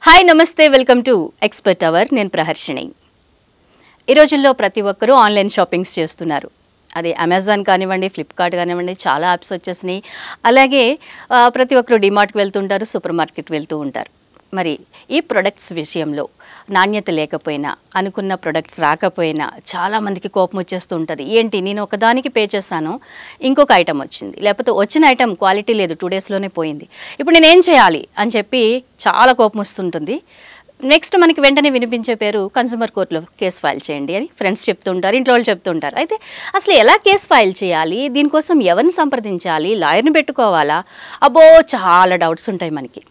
Hi నమస్తే welcome to expert hour నేను ప్రహర్షిణి ఈ రోజుల్లో ప్రతి ఒక్కరూ ఆన్లైన్ షాపింగ్స్ చేస్తున్నారు అదే అమెజాన్ కానివ్వండి ఫ్లిప్కార్ట్ కానివ్వండి చాలా యాప్స్ వచ్చేసినాయి అలాగే ప్రతి ఒక్కరు డిమార్ట్కి వెళ్తుంటారు సూపర్ మార్కెట్ వెళ్తూ ఉంటారు మరి ఈ ప్రొడక్ట్స్ విషయంలో నాణ్యత లేకపోయినా అనుకున్న ప్రొడక్ట్స్ రాకపోయినా చాలామందికి కోపం వచ్చేస్తూ ఉంటుంది ఏంటి నేను ఒకదానికి పే చేశాను ఇంకొక ఐటమ్ వచ్చింది లేకపోతే వచ్చిన ఐటమ్ క్వాలిటీ లేదు 2 డేస్లోనే పోయింది ఇప్పుడు నేనేం చేయాలి అని చెప్పి చాలా కోపం వస్తుంటుంది నెక్స్ట్ మనకి వెంటనే వినిపించే పేరు కన్స్యూమర్ కోర్టులో కేసు ఫైల్ చేయండి అని ఫ్రెండ్స్ చెప్తుంటారు ఇంట్లో వాళ్ళు చెప్తుంటారు అయితే అసలు ఎలా కేసు ఫైల్ చేయాలి దీనికోసం ఎవరిని సంప్రదించాలి లాయర్ని పెట్టుకోవాలా అబ్బో చాలా డౌట్స్ ఉంటాయి మనకి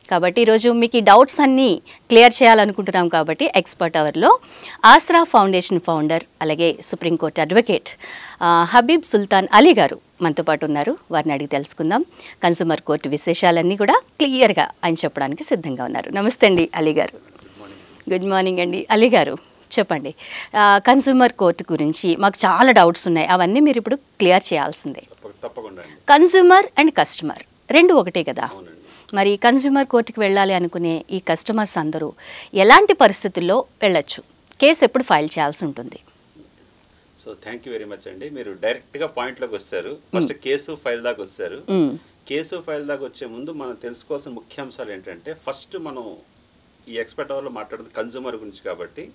కాబట్టి ఈరోజు మీకు ఈ డౌట్స్ అన్నీ క్లియర్ చేయాలనుకుంటున్నాం కాబట్టి ఎక్స్పర్ట్ అవర్లో ఆస్రా ఫౌండేషన్ ఫౌండర్ అలాగే సుప్రీంకోర్టు అడ్వకేట్ హబీబ్ సుల్తాన్ అలీ గారు మనతో పాటు ఉన్నారు వారిని అడిగి తెలుసుకుందాం కన్స్యూమర్ కోర్టు విశేషాలన్నీ కూడా క్లియర్గా ఆయన చెప్పడానికి సిద్ధంగా ఉన్నారు నమస్తే అండి అలీ గారు గుడ్ మార్నింగ్ అండి అలీ గారు చెప్పండి కన్స్యూమర్ కోర్టు గురించి మాకు చాలా డౌట్స్ ఉన్నాయి అవన్నీ మీరు ఇప్పుడు క్లియర్ చేయాల్సిందే కన్స్యూమర్ అండ్ కస్టమర్ రెండు ఒకటే కదా మరి కన్స్యూమర్ కోర్టుకి వెళ్ళాలి అనుకునే ఈ కస్టమర్స్ అందరూ ఎలాంటి పరిస్థితుల్లో వెళ్ళొచ్చు కేసు ఎప్పుడు ఫైల్ చేయాల్సి ఉంటుంది so thank you very much అండి మీరు డైరెక్ట్గా పాయింట్లోకి వస్తారు ఫస్ట్ కేసు ఫైల్ దాకా వస్తారు కేసు ఫైల్ దాకా వచ్చే ముందు మనం తెలుసుకోవాల్సిన ముఖ్యాంశాలు ఏంటంటే ఫస్ట్ మనం ఈ ఎక్స్పర్ట్ అవర్లో మాట్లాడుతుంది కన్స్యూమర్ గురించి కాబట్టి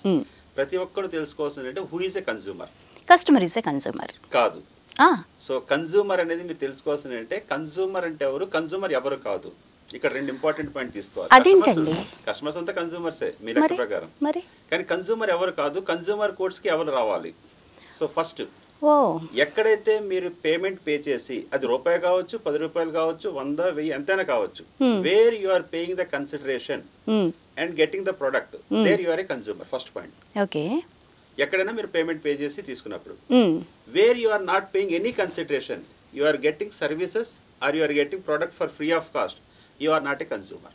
ప్రతి ఒక్కరు తెలుసుకోవాల్సింది అంటే who is a consumer customer is a consumer కాదు సో కన్స్యూమర్ అనేది మీరు తెలుసుకోవాల్సింది అంటే కన్స్యూమర్ అంటే ఎవరు కన్స్యూమర్ ఎవరు కాదు ఇక్కడ రెండు ఇంపార్టెంట్ పాయింట్ తీసుకోవాలి కస్టమర్స్ అంతా కన్స్యూమర్సే మీ లెక్క ప్రకారం కానీ కన్స్యూమర్ ఎవరు కాదు కన్స్యూమర్ కోర్ట్స్ కి ఎవరు రావాలి సో ఫస్ట్ ఎక్కడైతే మీరు పేమెంట్ పే చేసి అది రూపాయి కావచ్చు 10 రూపాయలు కావచ్చు 100 1000 ఎంతైనా కావచ్చు where you are paying the consideration and getting the product there you are a consumer first point okay ఎక్కడైనా మీరు పేమెంట్ పే చేసి తీసుకున్నప్పుడు where you are not paying any consideration you are getting services or you are getting product for free of cost you are not a consumer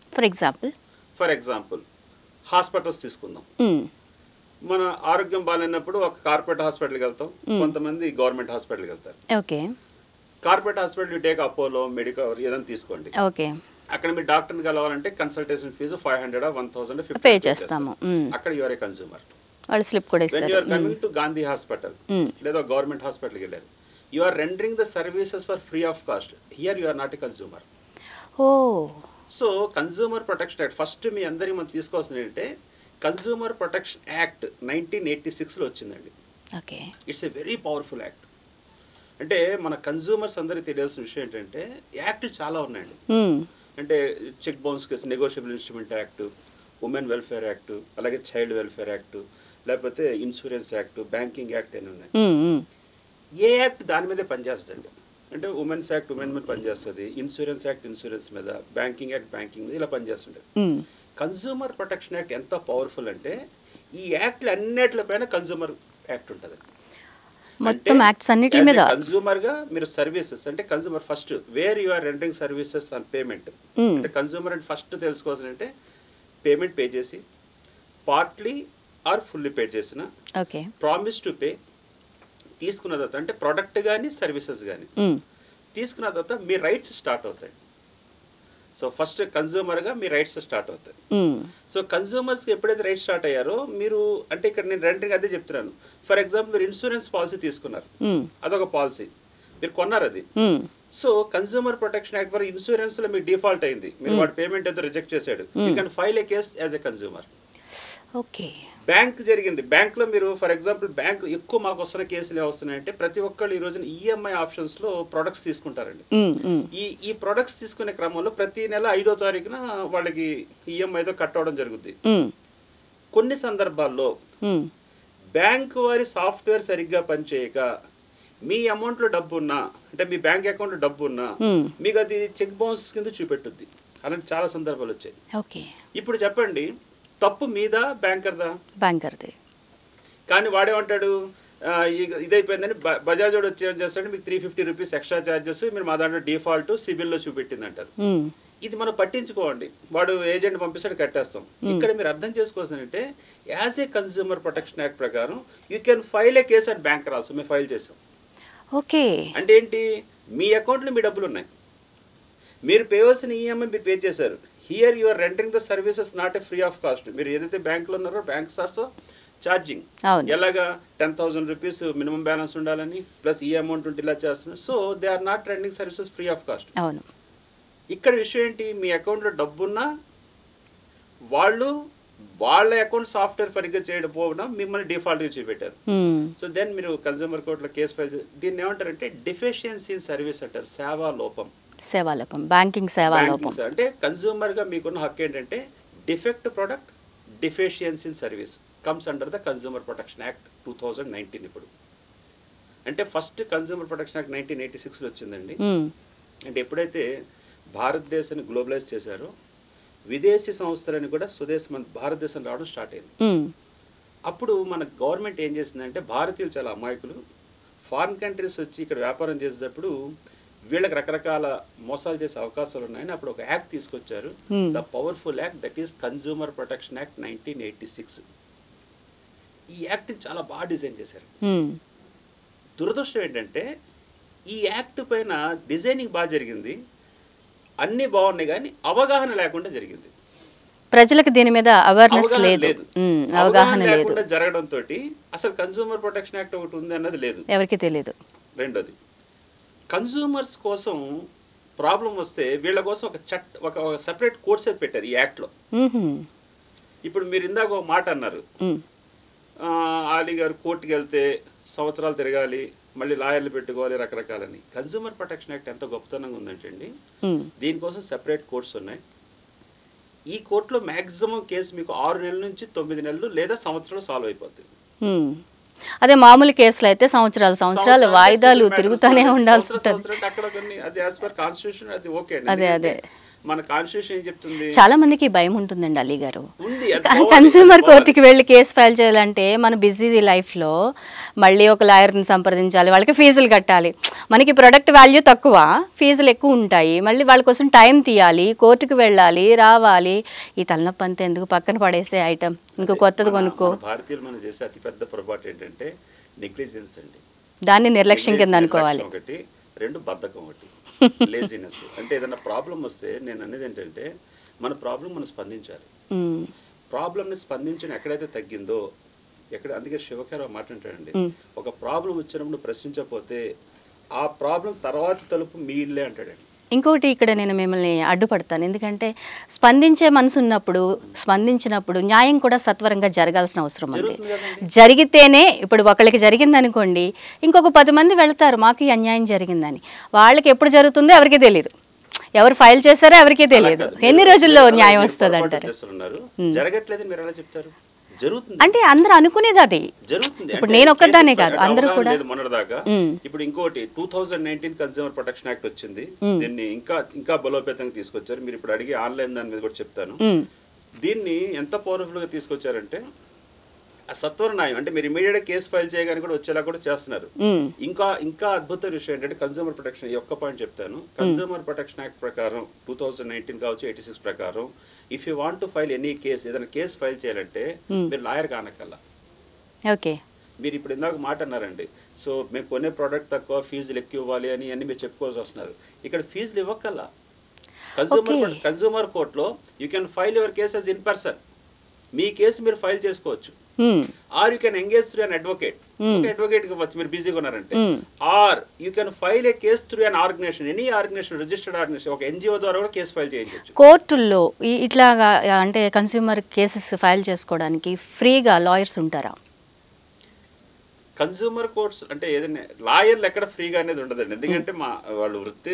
for example hospitals తీసుకుందాం మన ఆరోగ్యం బాగాలేనప్పుడు ఒక corporate హాస్పిటల్కి వెళ్తాం కొంతమంది గవర్నమెంట్ హాస్పిటల్కి వెళ్తారు corporate hospital take Apollo Medicover ఏదైనా తీసుకోండి అక్కడ మీరు డాక్టర్ని కలవాలంటే కన్సల్టేషన్ ఫీజు 500 1000 పే చేస్తాము అక్కడ యు ఆర్ ఏ కన్స్యూమర్ వాళ్ళు స్లిప్ కూడా ఇస్తారు when you are coming to Gandhi hospital లేదా గవర్నమెంట్ హాస్పిటల్కి వెళ్ళారు you are rendering the services for free of cost here you are not a consumer so consumer protection act first మీ అందరికీ మనం తీసుకోవాల్సింది ఏంటంటే కన్స్యూమర్ ప్రొటెక్షన్ యాక్ట్ 1986లో వచ్చిందండి it's a very powerful act అంటే మన కన్స్యూమర్స్ అందరికీ తెలియాల్సిన విషయం ఏంటంటే యాక్ట్లు చాలా ఉన్నాయండి అంటే check bounce case negotiable instrument act women welfare act అలాగే చైల్డ్ వెల్ఫేర్ యాక్ట్ లేకపోతే ఇన్సూరెన్స్ యాక్ట్ బ్యాంకింగ్ యాక్ట్ అని ఉన్నాయి ఏ యాక్ట్ దాని మీదే పనిచేస్తుంది అంటే ఉమెన్స్ యాక్ట్ ఉమెన్ మీద పనిచేస్తుంది ఇన్సూరెన్స్ యాక్ట్ ఇన్సూరెన్స్ మీద బ్యాంకింగ్ యాక్ట్ బ్యాంకింగ్ మీద ఇలా పనిచేస్తుంటుంది కన్స్యూమర్ ప్రొటెక్షన్ యాక్ట్ ఎంత పవర్ఫుల్ అంటే ఈ యాక్ట్లు అన్నిటిపైన కన్స్యూమర్ యాక్ట్ ఉంటుంది మొత్తం యాక్ట్స్ అన్నిటి మీద కన్స్యూమర్ గా మీరు సర్వీసెస్ అంటే consumer first where you are rendering services on payment అంటే కన్స్యూమర్ అంటే ఫస్ట్ తెలుసుకోవాల్సింది అంటే పేమెంట్ పే చేసి పార్ట్లీ ఆర్ ఫుల్లీ పే చేసిన ప్రామిస్ టు పే తీసుకున్న తర్వాత అంటే ప్రొడక్ట్ కానీ సర్వీసెస్ కానీ తీసుకున్న తర్వాత మీ రైట్స్ స్టార్ట్ అవుతాయి సో ఫస్ట్ కన్స్యూమర్గా మీ రైట్స్ స్టార్ట్ అవుతాయి సో కన్స్యూమర్స్కి ఎప్పుడైతే రైట్స్ స్టార్ట్ అయ్యారో మీరు అంటే ఇక్కడ నేను రెండింటికి అదే చెప్తున్నాను ఫర్ ఎగ్జాంపుల్ మీరు ఇన్సూరెన్స్ పాలసీ తీసుకున్నారు అదొక పాలసీ మీరు కొన్నారు అది so consumer protection act for insurance లో మీకు డిఫాల్ట్ అయింది మీరు వాడి పేమెంట్ ఏదో రిజెక్ట్ చేశాడు you can file a case as a consumer okay bank జరిగింది బ్యాంక్ లో మీరు ఫర్ ఎగ్జాంపుల్ బ్యాంక్ ఎక్కువ మాకు వస్తున్న కేసులు ఏమొస్తున్నాయంటే ప్రతి ఒక్కళ్ళు ఈ రోజున ఈఎంఐ ఆప్షన్స్ లో ప్రొడక్ట్స్ తీసుకుంటారండి ఈ ప్రొడక్ట్స్ తీసుకునే క్రమంలో ప్రతి నెల 5వ తారీఖున వాళ్ళకి ఈఎంఐతో కట్ అవడం జరుగుద్ది కొన్ని సందర్భాల్లో బ్యాంక్ వారి సాఫ్ట్వేర్ సరిగ్గా పనిచేయక మీ అమౌంట్ లో డబ్బు ఉన్నా అంటే మీ బ్యాంక్ అకౌంట్ లో డబ్బు ఉన్నా మీకు అది చెక్ బౌన్స్ కింద చూపెట్టుద్ది అలాంటి చాలా సందర్భాలు వచ్చాయి ఇప్పుడు చెప్పండి తప్పు మీద బ్యాంకర్దే కానీ వాడేమంటాడు ఇదైపోయిందని బజాజ్ వాడు వచ్చి చేస్తాడు మీకు 350 రూపీస్ ఎక్స్ట్రా ఛార్జెస్ మీరు మా దాంట్లో డిఫాల్ట్ సిబిల్లో చూపెట్టింది అంటారు ఇది మనం పట్టించుకోండి వాడు ఏజెంట్ పంపిస్తాడు కట్టేస్తాం ఇక్కడ మీరు అర్థం చేసుకోవాల్సిందంటే as a consumer protection act ప్రకారం you can file a case at bank also మేము ఫైల్ చేసాం అంటే ఏంటి మీ అకౌంట్లో మీ డబ్బులు ఉన్నాయి మీరు పే చేయాల్సిన ఈఎంఐ మీరు పే చేశారు here you are renting the services not a free of cost. మీరు ఏదైతే బ్యాంకులో ఉన్నారో బ్యాంక్స్ ఆల్సో ఛార్జింగ్. ఎలాగా 10,000 రూపీస్ మినిమం బ్యాలెన్స్ ఉండాలని ప్లస్ ఈ అమౌంట్ ఉంటే ఇలా చేస్తున్నారు. So they are not renting services free of cost. ఇక్కడ విషయం ఏంటి, మీ అకౌంట్లో డబ్బున్నా వాళ్ళు వాళ్ళ అకౌంట్ సాఫ్ట్వేర్ పరిగ్గా చేయకపోవడం మిమ్మల్ని డిఫాల్ట్గా చూపెట్టారు. సో దెన్ మీరు కన్స్యూమర్ కోర్టులో కేసు ఫైల్ దీన్ని ఏమంటారంటే డిఫిషియన్సీ ఇన్ సర్వీస్ అంటారు. సేవాలోపం బ్యాంకింగ్ సేవాలోపం అంటే కన్స్యూమర్గా మీకున్న హక్కు ఏంటంటే defect product deficiency in service comes under the consumer protection act 2019. ఇప్పుడు అంటే ఫస్ట్ కన్స్యూమర్ ప్రొటెక్షన్ యాక్ట్ 1986లో వచ్చిందండి. అంటే ఎప్పుడైతే భారతదేశాన్ని గ్లోబలైజ్ చేశారో విదేశీ సంస్థలని కూడా భారతదేశం రావడం స్టార్ట్ అయింది. అప్పుడు మన గవర్నమెంట్ ఏం చేసిందంటే భారతీయులు చాలా అమాయకులు, ఫారిన్ కంట్రీస్ వచ్చి ఇక్కడ వ్యాపారం చేసేటప్పుడు వీళ్ళకి రకరకాల మోసాలు చేసే అవకాశాలు ఉన్నాయని అప్పుడు ఒక యాక్ట్ తీసుకొచ్చారు. The powerful act, that is consumer protection act 1986. ఈ యాక్ట్ని చాలా బాగా డిజైన్ చేశారు. దురదృష్టం ఏంటంటే ఈ యాక్ట్ పైన డిజైనింగ్ బాగా జరిగింది, అన్నీ బాగున్నాయి, కానీ అవగాహన లేకుండా జరిగింది. ప్రజలకు దీని మీద అవేర్నెస్ లేదు, అవగాహన లేకుండా జరగడంతో అసలు కన్స్యూమర్ ప్రొటెక్షన్ యాక్ట్ ఒకటి ఉంది అన్నది లేదు, ఎవరికి తెలియదు. రెండోది, కన్స్యూమర్స్ కోసం ప్రాబ్లం వస్తే వీళ్ళ కోసం ఒక సెపరేట్ కోర్స్ అయితే పెట్టారు ఈ యాక్ట్లో. ఇప్పుడు మీరు ఇందాక ఒక మాట అన్నారు, ఆలీ గారు కోర్టుకి వెళ్తే సంవత్సరాలు తిరగాలి, మళ్ళీ లాయర్లు పెట్టుకోవాలి రకరకాలని. కన్స్యూమర్ ప్రొటెక్షన్ యాక్ట్ ఎంత గొప్పతనంగా ఉందంటే అండి, దీనికోసం సెపరేట్ కోర్ట్స్ ఉన్నాయి. ఈ కోర్టులో మ్యాక్సిమం కేసు మీకు 6 నెలల నుంచి 9 నెలలు లేదా సంవత్సరాలు సాల్వ్ అయిపోతుంది. అదే మామూలు కేసులు అయితే సంవత్సరాలు వాయిదాలు తిరుగుతూనే ఉండాల్సి ఉంటుంది. అక్కడ కొన్ని అది యాజ్ పర్ కాన్స్టిట్యూషన్ అది ఓకే. అదే మన కాన్స్టిట్యూషన్ ఏం చెప్తుంది, చాలా మందికి భయం ఉంటుందండి అలీ గారు. కన్స్యూమర్ కోర్టుకి వెళ్ళి కేసు ఫైల్ చేయాలంటే మన బిజీ లైఫ్లో మళ్ళీ ఒక లాయర్ని సంప్రదించాలి, వాళ్ళకి ఫీజులు కట్టాలి, మనకి ప్రొడక్ట్ వాల్యూ తక్కువ, ఫీజులు ఎక్కువ ఉంటాయి, మళ్ళీ వాళ్ళ కోసం టైం తీయాలి, కోర్టుకు వెళ్ళాలి, రావాలి. ఈ తలనొప్పి అంతా ఎందుకు, పక్కన పడేసే ఐటమ్ ఇంకో కొత్తది కొనుక్కో. భారతీయులు మనం చేసే అతిపెద్ద పొరపాటు ఏంటంటే నెగ్లిజెన్స్ అండి. దాన్ని నిర్లక్ష్యం కింద అనుకోవాలి. ఒకటి, రెండు బద్ధకం, ఒకటి లేజినెస్. అంటే ఏదైనా ప్రాబ్లం వస్తే నేను అనేది ఏంటంటే మన ప్రాబ్లం మనం స్పందించాలి. ప్రాబ్లంని స్పందించడం ఎక్కడైతే తగ్గిందో అందుకే శివకారు మాట్లాడారండి, ఒక ప్రాబ్లం వచ్చినప్పుడు ప్రశ్నించకపోతే ఆ ప్రాబ్లం తర్వాత తలుపు మీ ఇల్లే అంటాడండి. ఇంకొకటి ఇక్కడ నేను మిమ్మల్ని అడ్డుపడతాను, ఎందుకంటే స్పందించే మనసు స్పందించినప్పుడు న్యాయం కూడా సత్వరంగా జరగాల్సిన అవసరం ఉంది. జరిగితేనే, ఇప్పుడు ఒకళ్ళకి జరిగింది అనుకోండి, ఇంకొక 10 మంది వెళ్తారు మాకు ఈ అన్యాయం జరిగిందని. వాళ్ళకి ఎప్పుడు జరుగుతుందో ఎవరికి తెలియదు, ఎవరు ఫైల్ చేశారో ఎవరికీ తెలియదు, ఎన్ని రోజుల్లో న్యాయం వస్తుంది అంటారు. జరగట్లేదు మీరు ఎలా చెప్తారు? అంటే అందరూ అనుకునేది అది జరుగుతుంది. ఇప్పుడు నేను ఒక్కదానే కాదు, అందరూ కూడా. మొన్నటిదాకా ఇప్పుడు ఇంకోటి 2019 కన్స్యూమర్ ప్రొటెక్షన్ యాక్ట్ వచ్చింది, దీన్ని ఇంకా బలోపేతంగా తీసుకొచ్చారు. మీరు ఇప్పుడు అడిగి ఆన్లైన్ దాని మీద కూడా చెప్తాను. దీన్ని ఎంత పవర్ఫుల్ గా తీసుకొచ్చారంటే సత్వర న్యాయం, అంటే మీరు ఇమీడియట్ కేసు ఫైల్ చేయగానే కూడా వచ్చేలా కూడా చేస్తున్నారు. ఇంకా అద్భుత విషయం ఏంటంటే కన్స్యూమర్ ప్రొటెక్షన్, ఈ ఒక్క పాయింట్ చెప్తాను. కన్స్యూమర్ ప్రొటెక్షన్ యాక్ట్ ప్రకారం 2019 కావచ్చు 86 ప్రకారం if you want to file any case, ఏదైనా కేసు ఫైల్ చేయాలంటే మీరు లాయర్ కానక్కల్లా. ఓకే, మీరు ఇప్పుడు ఇందాక మాట అన్నారండి, సో మేము కొనే ప్రోడక్ట్ తక్కువ, ఫీజులు ఎక్కువ ఇవ్వాలి అని అన్ని మీరు చెప్పుకోవాల్సి వస్తున్నారు. ఇక్కడ ఫీజులు ఇవ్వక్కల్లా. కన్స్యూమర్ కోర్టులో you can file your cases in person. మీ కేసు మీరు ఫైల్ చేసుకోవచ్చు. Or you can engage through an advocate. Advocate ఇవ్వచ్చు మీరు బిజీగా ఉన్నారంటే. Or you can file a case through an organisation, any organisation, registered organisation, ఒక NGO ద్వారా కూడా కేసు ఫైల్ చేయించవచ్చు. కోర్టుల్లో ఇట్లాగా అంటే కన్స్యూమర్ కేసెస్ ఫైల్ చేసుకోవడానికి ఫ్రీగా లాయర్స్ ఉంటారా? కన్స్యూమర్ కోర్ట్స్ అంటే ఏదైనా లాయర్లు ఎక్కడ ఫ్రీగా అనేది ఉండదండి, ఎందుకంటే వాళ్ళు వృత్తి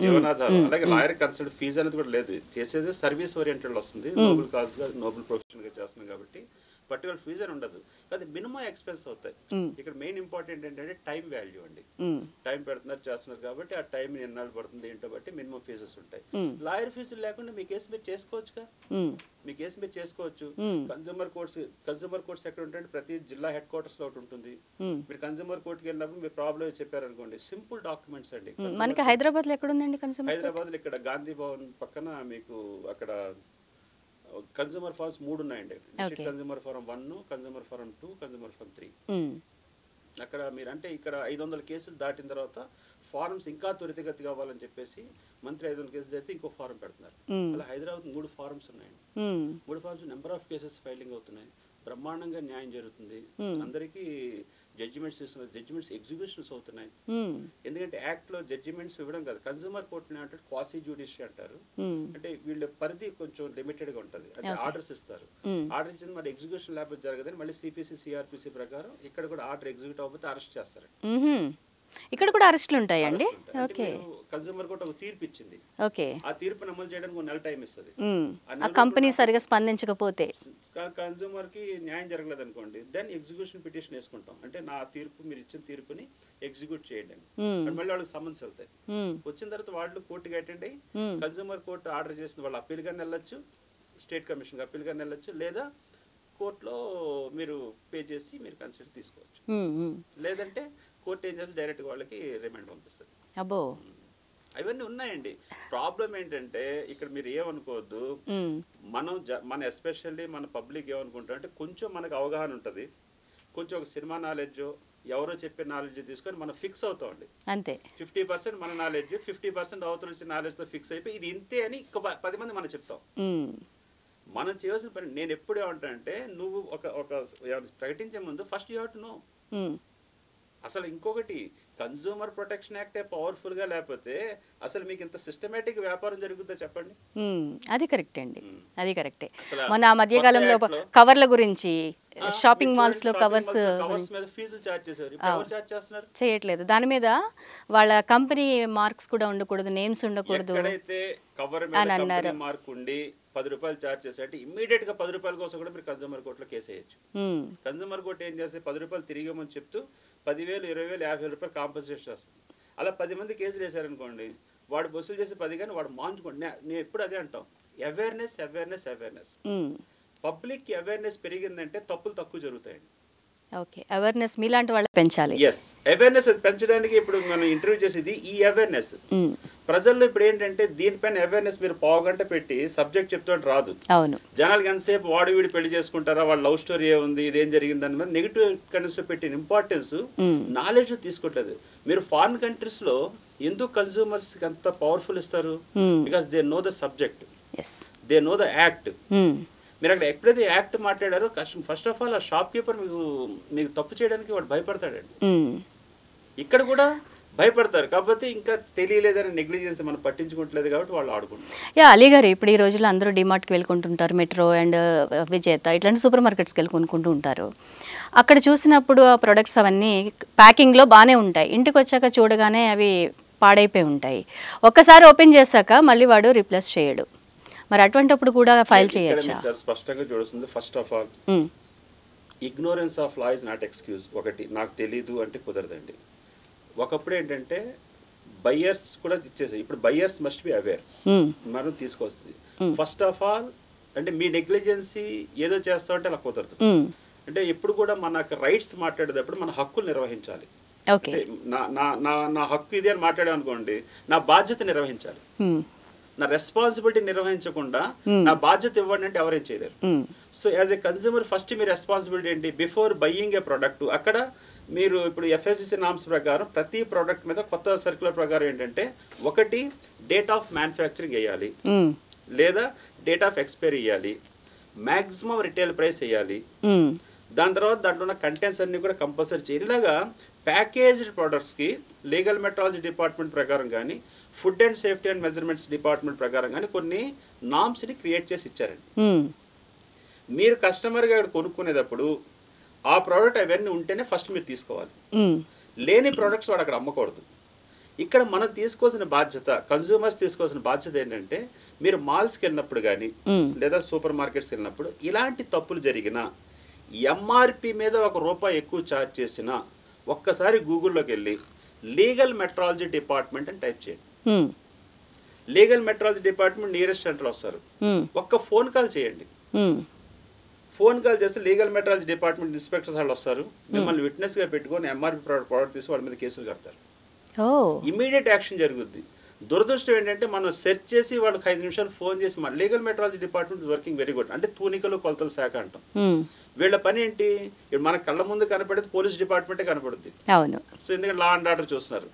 జీవనాధారం. అలాగే లాయర్ కన్సల్ట్ ఫీజు అనేది కూడా లేదు, చేసేది సర్వీస్ ఓరియంటెడ్ వస్తుంది. నోబెల్ కాజ్ గా నోబెల్ ప్రొఫెషన్ గా చేస్తున్నాం కాబట్టి పర్టికులర్ ఫీజు అని ఉండదు, అది మినిమం ఎక్స్పెన్స్ అవుతాయి. ఇక్కడ మెయిన్ ఇంపార్టెంట్ ఏంటంటే టైం వాల్యూ అండి. టైం పెడుతున్నారు చేస్తున్నారు కాబట్టి ఆ టైం ఎన్నాళ్ళు పడుతుంది ఏంటో బట్టి మినిమం ఫీజెస్ ఉంటాయి. లాయర్ ఫీజులు లేకుండా మీ కేసు మీరు చేసుకోవచ్చుగా, మీ కేసు మీరు చేసుకోవచ్చు. కన్స్యూమర్ కోర్ట్స్ ఎక్కడ ఉంటాయంటే ప్రతి జిల్లా హెడ్ క్వార్టర్స్ లో ఒకటి ఉంటుంది. మీరు కన్స్యూమర్ కోర్టుకి వెళ్ళినప్పుడు మీరు ప్రాబ్లం చెప్పారనుకోండి, సింపుల్ డాక్యుమెంట్స్ అండి. మనకి హైదరాబాద్ లో ఎక్కడ ఉందండి? హైదరాబాద్ లో ఇక్కడ గాంధీ భవన్ పక్కన మీకు అక్కడ కన్స్యూమర్ ఫార్మ్స్ 3 ఉన్నాయండి. Consumer form 1, consumer form 2, consumer form 3. అక్కడ మీరు అంటే ఇక్కడ 500 కేసులు దాటిన తర్వాత ఫారమ్స్ ఇంకా త్వరితగతిగా అవ్వాలని చెప్పేసి మంత్రి 500 కేసులు జరిగితే ఇంకో ఫారం పెడుతున్నారు. అలా హైదరాబాద్ 3 ఫారమ్స్ ఉన్నాయండి. 3 forms number of cases filing అవుతున్నాయి. బ్రహ్మాండంగా న్యాయం జరుగుతుంది. అందరికీ జడ్జిమెంట్స్ ఇస్తున్నారు. జడ్జిమెంట్స్ ఎగ్జిక్యూషన్స్ అవుతున్నాయి. ఎందుకంటే యాక్ట్ లో జడ్జిమెంట్స్ ఇవ్వడం కాదు, కన్స్యూమర్ కోర్ట్ అంటే క్వాసీ జ్యుడిషియరీ అంటారు. అంటే వీళ్ళ పరిధి కొంచెం లిమిటెడ్ గా ఉంటది. అంటే ఆర్డర్స్ ఇస్తారు. ఆర్డర్ ఇచ్చింది మరి ఎగ్జిక్యూషన్ లేకపోతే జరగదని మళ్ళీ సిపిసి సిఆర్పిసి ప్రకారం ఇక్కడ కూడా ఆర్డర్ ఎగ్జిక్యూట్ అవ్వకపోతే అరెస్ట్ చేస్తారు. ఇక్కడ కూడా అరెస్టులు ఉంటాయండి. ఓకే, కన్స్యూమర్ కోర్ట్ ఒక తీర్పు ఇచ్చింది. ఓకే, ఆ తీర్పును అమలు చేయడానికి 1 నెల టైం ఇస్తుంది. ఆ కంపెనీ సరిగా స్పందించకపోతే కన్స్యూమర్ కి న్యాయం జరగలేదు అనుకోండి, దెన్ ఎగ్జిక్యూషన్ పిటిషన్ వేసుకుంటాం. అంటే నా తీర్పు, మీరు ఇచ్చిన తీర్పుని ఎగ్జిక్యూట్ చేయండి అని మళ్ళీ వాళ్ళకి సమన్స్ వెళ్తాయి. వచ్చిన తర్వాత వాళ్ళు కోర్టుకి అటెండ్ అయ్యి కన్స్యూమర్ కోర్టు ఆర్డర్ చేసిన వాళ్ళు అప్పీల్ గాని వెళ్ళొచ్చు, స్టేట్ కమిషన్ అప్పీల్ గాని వెళ్ళొచ్చు, లేదా కోర్టులో మీరు పే చేసి మీరు కన్సిడర్ తీసుకోవచ్చు. లేదంటే కోర్టు ఏం చేస్తే డైరెక్ట్ వాళ్ళకి రిమాండ్ పంపిస్తుంది. అబ్బో, అవన్నీ ఉన్నాయండి. ప్రాబ్లం ఏంటంటే ఇక్కడ మీరు ఏమనుకోవద్దు, మన ఎస్పెషల్లీ మన పబ్లిక్ ఏమనుకుంటారు అంటే కొంచెం మనకు అవగాహన ఉంటుంది, కొంచెం ఒక సినిమా నాలెడ్జ్, ఎవరో చెప్పే నాలెడ్జ్ తీసుకొని మనం ఫిక్స్ అవుతామండి. అంతే, 50% మన నాలెడ్జ్, 50% అవతల వచ్చే నాలెడ్జ్తో ఫిక్స్ అయిపోయి ఇది ఇంతే అని 10 మంది మనం చెప్తాం. మనం చేయాల్సిన పని, నేను ఎప్పుడు ఏమంటానంటే, నువ్వు ఒక ప్రకటించే ముందు first you have to know. అసలు ఇంకొకటి, కన్జ్యూమర్ ప్రొటెక్షన్ యాక్ట్ పవర్ఫుల్ గా లేకపోతే అసలు మీకు ఇంత సిస్టమేటిక్ వ్యాపారం జరుగుతుందో చెప్పండి. అది కరెక్టే అండి, అది కరెక్టే. మొన్న మధ్యకాలంలో కవర్ల గురించి షాపింగ్ మాల్స్ లో కవర్స్ మీద ఫీజులు చార్జ్ చేశారు. ఇప్పుడు ఎవరు చార్జ్ చేస్తున్నారు? చేయట్లేదు. దాని మీద వాళ్ళ కంపెనీ మార్క్స్ కూడా ఉండకూడదు, నేమ్స్ ఉండకూడదు. ఎక్కడైతే కవర్ మీద కంపెనీ మార్క్ ఉండి 10 రూపాయలు చార్జ్ చేసేటి ఇమ్మీడియట్ గా 10 రూపాయల కోసం కూడా మీరు కన్జ్యూమర్ కోర్టులో కేసు వేయచ్చు. కన్జ్యూమర్ కోర్టు ఏం చేస్తే 10 రూపాయలు తిరిగమని చెప్తూ 10,000, 20,000, 50,000 రూపాయలు కాంపన్సేషన్ వస్తుంది. అలా 10 మంది కేసులు వేశారనుకోండి, వాడు వసూలు చేసి 10 కానీ వాడు మాంచుకోండి. నేను ఎప్పుడు అదే అంటాం, awareness awareness awareness. Public awareness పెరిగిందంటే తప్పులు తక్కువ జరుగుతాయండి. ఓకే, అవేర్నెస్ మీలాంటి వాళ్ళు పెంచాలి. ఎస్, అవేర్నెస్ పెంచడానికి ఇప్పుడు మనం ఇంటర్వ్యూ చేసేది ఈ అవేర్నెస్. ప్రజల్లో ఇప్పుడు ఏంటంటే దీనిపైన అవేర్నెస్ మీరు పావుగంట పెట్టి సబ్జెక్ట్ చెప్తుంటే రాదు. అవును, జనాలకి ఎంతసేపు వాడు వీడు పెళ్లి చేసుకుంటారా, వాళ్ళ లవ్ స్టోరీ ఏముంది, ఇదేం జరిగింది అని నెగిటివ్ కంట్రీస్ లో పెట్టిన ఇంపార్టెన్స్ నాలెడ్జ్ తీసుకోవట్లేదు. మీరు ఫారిన్ కంట్రీస్ లో ఎందుకు కన్స్యూమర్స్ అంత పవర్ఫుల్ ఇస్తారు? Because they know the subject, they know the act. మీరు అక్కడ ఎప్పుడైతే యాక్ట్ మాట్లాడారో కష్టం. ఫస్ట్ ఆఫ్ ఆల్ ఆ షాప్ కీపర్ మీకు తప్పు చేయడానికి వాడు భయపడతాడండి. ఇక్కడ కూడా భయపడతారు, కాకపోతే ఇంకా తెలియలేదని నెగ్లిజెన్స్ మనం పట్టించుకోవట్లేదు కాబట్టి వాళ్ళు ఆడుకుంటారు. అలీ గారు, ఇప్పుడు ఈ రోజుల్లో అందరూ డిమార్ట్కి వెళ్ళుకుంటుంటారు, మెట్రో అండ్ విజేత ఇట్లాంటి సూపర్ మార్కెట్స్కి వెళ్ళి కొనుక్కుంటూ ఉంటారు. అక్కడ చూసినప్పుడు ఆ ప్రొడక్ట్స్ అవన్నీ ప్యాకింగ్లో బాగానే ఉంటాయి, ఇంటికి వచ్చాక చూడగానే అవి పాడైపోయి ఉంటాయి. ఒక్కసారి ఓపెన్ చేశాక మళ్ళీ వాడు రీప్లేస్ చేయడు. మరి అటువంటిప్పుడు కూడా ఫైల్ చేయొచ్చా? స్పష్టంగా చూడుతుంది. First of all, ignorance of law is not excuse. ఒకటి, నాకు తెలీదు అంటే కుదరదండి. ఒకప్పుడు ఏంటంటే బయ్యర్స్ కూడా ఇచ్చేసారు, ఇప్పుడు బయ్యర్స్ మస్ట్ బి అవేర్, మనం తీసుకొస్తుంది. ఫస్ట్ ఆఫ్ ఆల్ అంటే మీ నెగ్లిజెన్సీ ఏదో చేస్తామంటే అలా కుదరదు. అంటే ఎప్పుడు కూడా మన రైట్స్ మాట్లాడేటప్పుడు మన హక్కులు నిర్వహించాలి. నా హక్కు ఇది అని మాట్లాడాం అనుకోండి, నా బాధ్యత నిర్వహించాలి. నా రెస్పాన్సిబిలిటీ నిర్వహించకుండా నా బాధ్యత ఇవ్వండి అంటే ఎవరేం చేయలేరు. So as a consumer first me responsibility ఏంటి? బిఫోర్ బయ్యింగ్ ఏ ప్రోడక్ట్, అక్కడ మీరు ఇప్పుడు ఎఫ్ఎస్సిసి నామ్స్ ప్రకారం ప్రతి ప్రోడక్ట్ మీద కొత్త సర్క్యులర్ ప్రకారం ఏంటంటే, ఒకటి డేట్ ఆఫ్ మ్యానుఫ్యాక్చరింగ్ వేయాలి, లేదా డేట్ ఆఫ్ ఎక్స్పైరీ వేయాలి, మ్యాక్సిమం రిటైల్ ప్రైస్ వేయాలి, దాని తర్వాత దాంట్లో ఉన్న కంటెంట్స్ అన్ని కూడా కంపల్సరీ చేయాలి. ఇలాగా ప్యాకేజ్డ్ ప్రొడక్ట్స్కి లీగల్ మెట్రాలజీ డిపార్ట్మెంట్ ప్రకారం కానీ, food and safety and measurements department ప్రకారం కానీ కొన్ని నామ్స్ని క్రియేట్ చేసి ఇచ్చారండి. మీరు కస్టమర్గా కొనుక్కునేటప్పుడు ఆ ప్రోడక్ట్ అవన్నీ ఉంటేనే ఫస్ట్ మీరు తీసుకోవాలి. లేని ప్రోడక్ట్స్ వాడు అక్కడ అమ్మకూడదు. ఇక్కడ మనం తీసుకోవాల్సిన బాధ్యత, కన్స్యూమర్స్ తీసుకోవాల్సిన బాధ్యత ఏంటంటే, మీరు మాల్స్కి వెళ్ళినప్పుడు కానీ లేదా సూపర్ మార్కెట్స్కి వెళ్ళినప్పుడు ఇలాంటి తప్పులు జరిగినా, ఎంఆర్పి మీద ₹1 ఎక్కువ ఛార్జ్ చేసినా ఒక్కసారి గూగుల్లోకి వెళ్ళి లీగల్ మెట్రాలజీ డిపార్ట్మెంట్ అని టైప్ చేయండి. Legal metrology department nearest centre వస్తారు. ఒక్క ఫోన్ కాల్ చేయండి. ఫోన్ కాల్ చేస్తే లీగల్ మెట్రాలజీ డిపార్ట్మెంట్ ఇన్స్పెక్టర్స్ వాళ్ళు వస్తారు. మిమ్మల్ని విట్నెస్ గా పెట్టుకొని ఎంఆర్పి ప్రోడక్ట్ తీసి వాళ్ళ మీద కేసులు కడతారు. ఇమీడియట్ యాక్షన్ జరుగుద్ది. దురదృష్టం ఏంటంటే మనం సెర్చ్ చేసి వాళ్ళకి 5 నిమిషాలు ఫోన్ చేసి మన legal metrology department working very good. అంటే తూనికలు కొలతల శాఖ అంటాం. వీళ్ళ పని ఏంటి? మన కళ్ళ ముందు కనపడేది పోలీస్ డిపార్ట్మెంటే కనపడుద్ది. సో ఎందుకంటే లా అండ్ ఆర్డర్ చూస్తున్నారు.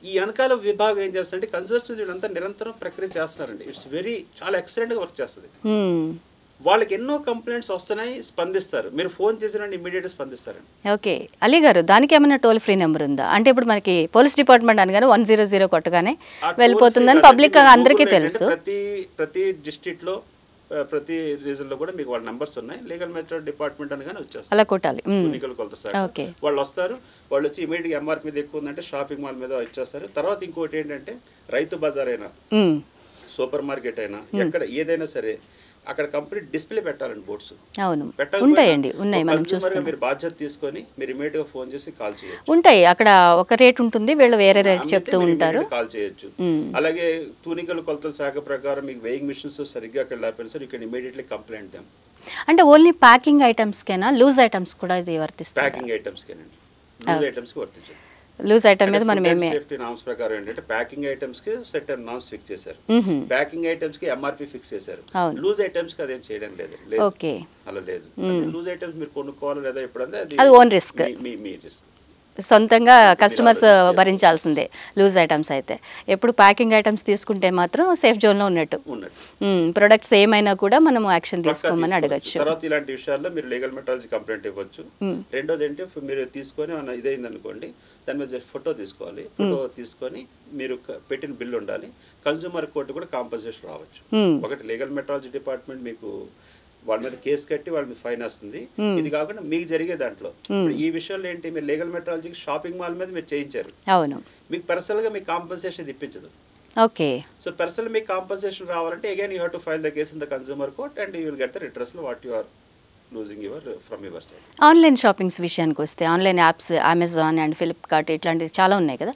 ఈ వెనకాల విభాగం ఏం చేస్తుందంటే కన్సర్న్స్ వీళ్ళంతా నిరంతరం ప్రక్రియ చేస్తున్నారండి. ఇట్స్ వెరీ చాలా ఎక్సలెంట్గా వర్క్ చేస్తుంది. వాళ్ళకి ఎన్నో కంప్లైంట్స్ వస్తున్నాయి, స్పందిస్తారు. మీరు ఫోన్ చేసినండి ఇమీడియట్గా స్పందిస్తారండి. ఓకే, అలీ గారు దానికి ఏమైనా టోల్ ఫ్రీ నెంబర్ ఉందా? అంటే ఇప్పుడు మనకి పోలీస్ డిపార్ట్మెంట్ అనగానే 100 కొట్టగానే వెళ్ళిపోతుందని పబ్లిక్ అందరికీ తెలుసు. ప్రతి డిస్ట్రిక్ట్లో ప్రతి రీజన్లో కూడా మీకు వాళ్ళ నెంబర్స్ ఉన్నాయి. లీగల్ మెథడ్ డిపార్ట్మెంట్ అనగానే వచ్చేస్తారు. అలా కొట్టాలి. ఎన్నికల కొలత శాఖ వాళ్ళు వస్తారు. వాళ్ళు వచ్చి ఇమీడియట్గా ఎంఆర్పీ మీద ఎక్కువ ఉందంటే షాపింగ్ మాల్ మీద వచ్చేస్తారు. తర్వాత ఇంకోటి ఏంటంటే రైతు బజార్ అయినా సూపర్ మార్కెట్ అయినా ఎక్కడ ఏదైనా సరే అక్కడ కంప్లీట్ డిస్ప్లే పెట్టాలండి బోర్డ్స్. అవును, ఉంటాయండి, ఉన్నాయి. మనం చూస్తాం. మీరు బాధ్యత తీసుకొని మీరు ఇమీడియట్ గా ఫోన్ చేసి కాల్ చేయొచ్చు. ఉంటాయి, అక్కడ ఒక రేట్ ఉంటుంది, వీళ్ళు వేరే రేట్ చెప్తూ ఉంటారు, కాల్ చేయొచ్చు. అలాగే తూనికల కొలతల శాఖ ప్రకారం మీకు వెయింగ్ మిషన్స్ సరిగ్గా అక్కడ లేకపోయినా సార్ ఇక్కడ ఇమీడియట్లీ కంప్లైంట్ దాం. అంటే ఓన్లీ ప్యాకింగ్ ఐటమ్స్ కేనా, లూజ్ ఐటమ్స్ కూడా ఇది వర్తిస్తుంది? ప్యాకింగ్ ఐటమ్స్ కేనండి, లూజ్ ఐటమ్స్ కి వర్తించదు. లూజ్ ఐటమ్ మీద మనం ఏమే సేఫ్టీ నామ్స్ ప్రకారం ఏంటంటే ప్యాకింగ్ ఐటమ్స్ కి సెట్ నామ్స్ ఫిక్స్ చేశారు. ప్యాకింగ్ ఐటమ్స్ కి ఎంఆర్పీ ఫిక్స్ చేశారు. లూజ్ ఐటమ్స్ కి అదేం చేయడం లేదు. ఓకే, అలా లేదు. లూజ్ ఐటమ్స్ మీరు కొనుక్కోవాలి లేదా ఎప్పుడంటే అది ఓన్ రిస్క్, మీ రిస్క్, సొంతంగా కస్టమర్స్ భరించాల్సిందే. లూజ్ ఐటమ్స్ అయితే ఎప్పుడు ప్యాకింగ్ ఐటమ్స్ తీసుకుంటే మాత్రం సేఫ్ జోన్లో ఉన్నట్టు. ప్రొడక్ట్స్ ఏమైనా కూడా మనం యాక్షన్ తీసుకోమని అడగచ్చు. తర్వాత ఇలాంటి విషయాల్లో మీరు లీగల్ మెట్రాలజీ కంప్లైంట్ ఇవ్వచ్చు. రెండోది ఏంటి, మీరు తీసుకొని ఇదైంది అనుకోండి, దాని మీద ఫోటో తీసుకోవాలి. ఫోటో తీసుకొని మీరు పెట్టిన బిల్ ఉండాలి. కన్స్యూమర్ కోర్టు కూడా కాంపన్సేషన్ రావచ్చు. ఒకటి లీగల్ మెట్రాలజీ డిపార్ట్మెంట్ మీకు వాళ్ళ మీద కేసు కట్టి వాళ్ళ మీద ఫైన్ వస్తుంది. ఇది కాకుండా మీకు జరిగే దాంట్లో ఈ విషయంలో ఏంటి, మీరు లీగల్ మెట్రాలజీకి షాపింగ్ మాల్ మీద మీరు చేయించారు, అవును, మీకు పర్సనల్ గా మీకు కాంపన్సేషన్ ఇప్పించదు. ఓకే, సో పర్సనల్ మీకు కాంపన్సేషన్ రావాలంటే again you have to file the case in the consumer court and you will get the redressal what you are losing from your side. Online shoppings విషయానికి వస్తే, online apps Amazon and Flipkart ఇట్లాంటివి చాలా ఉన్నాయి కదా,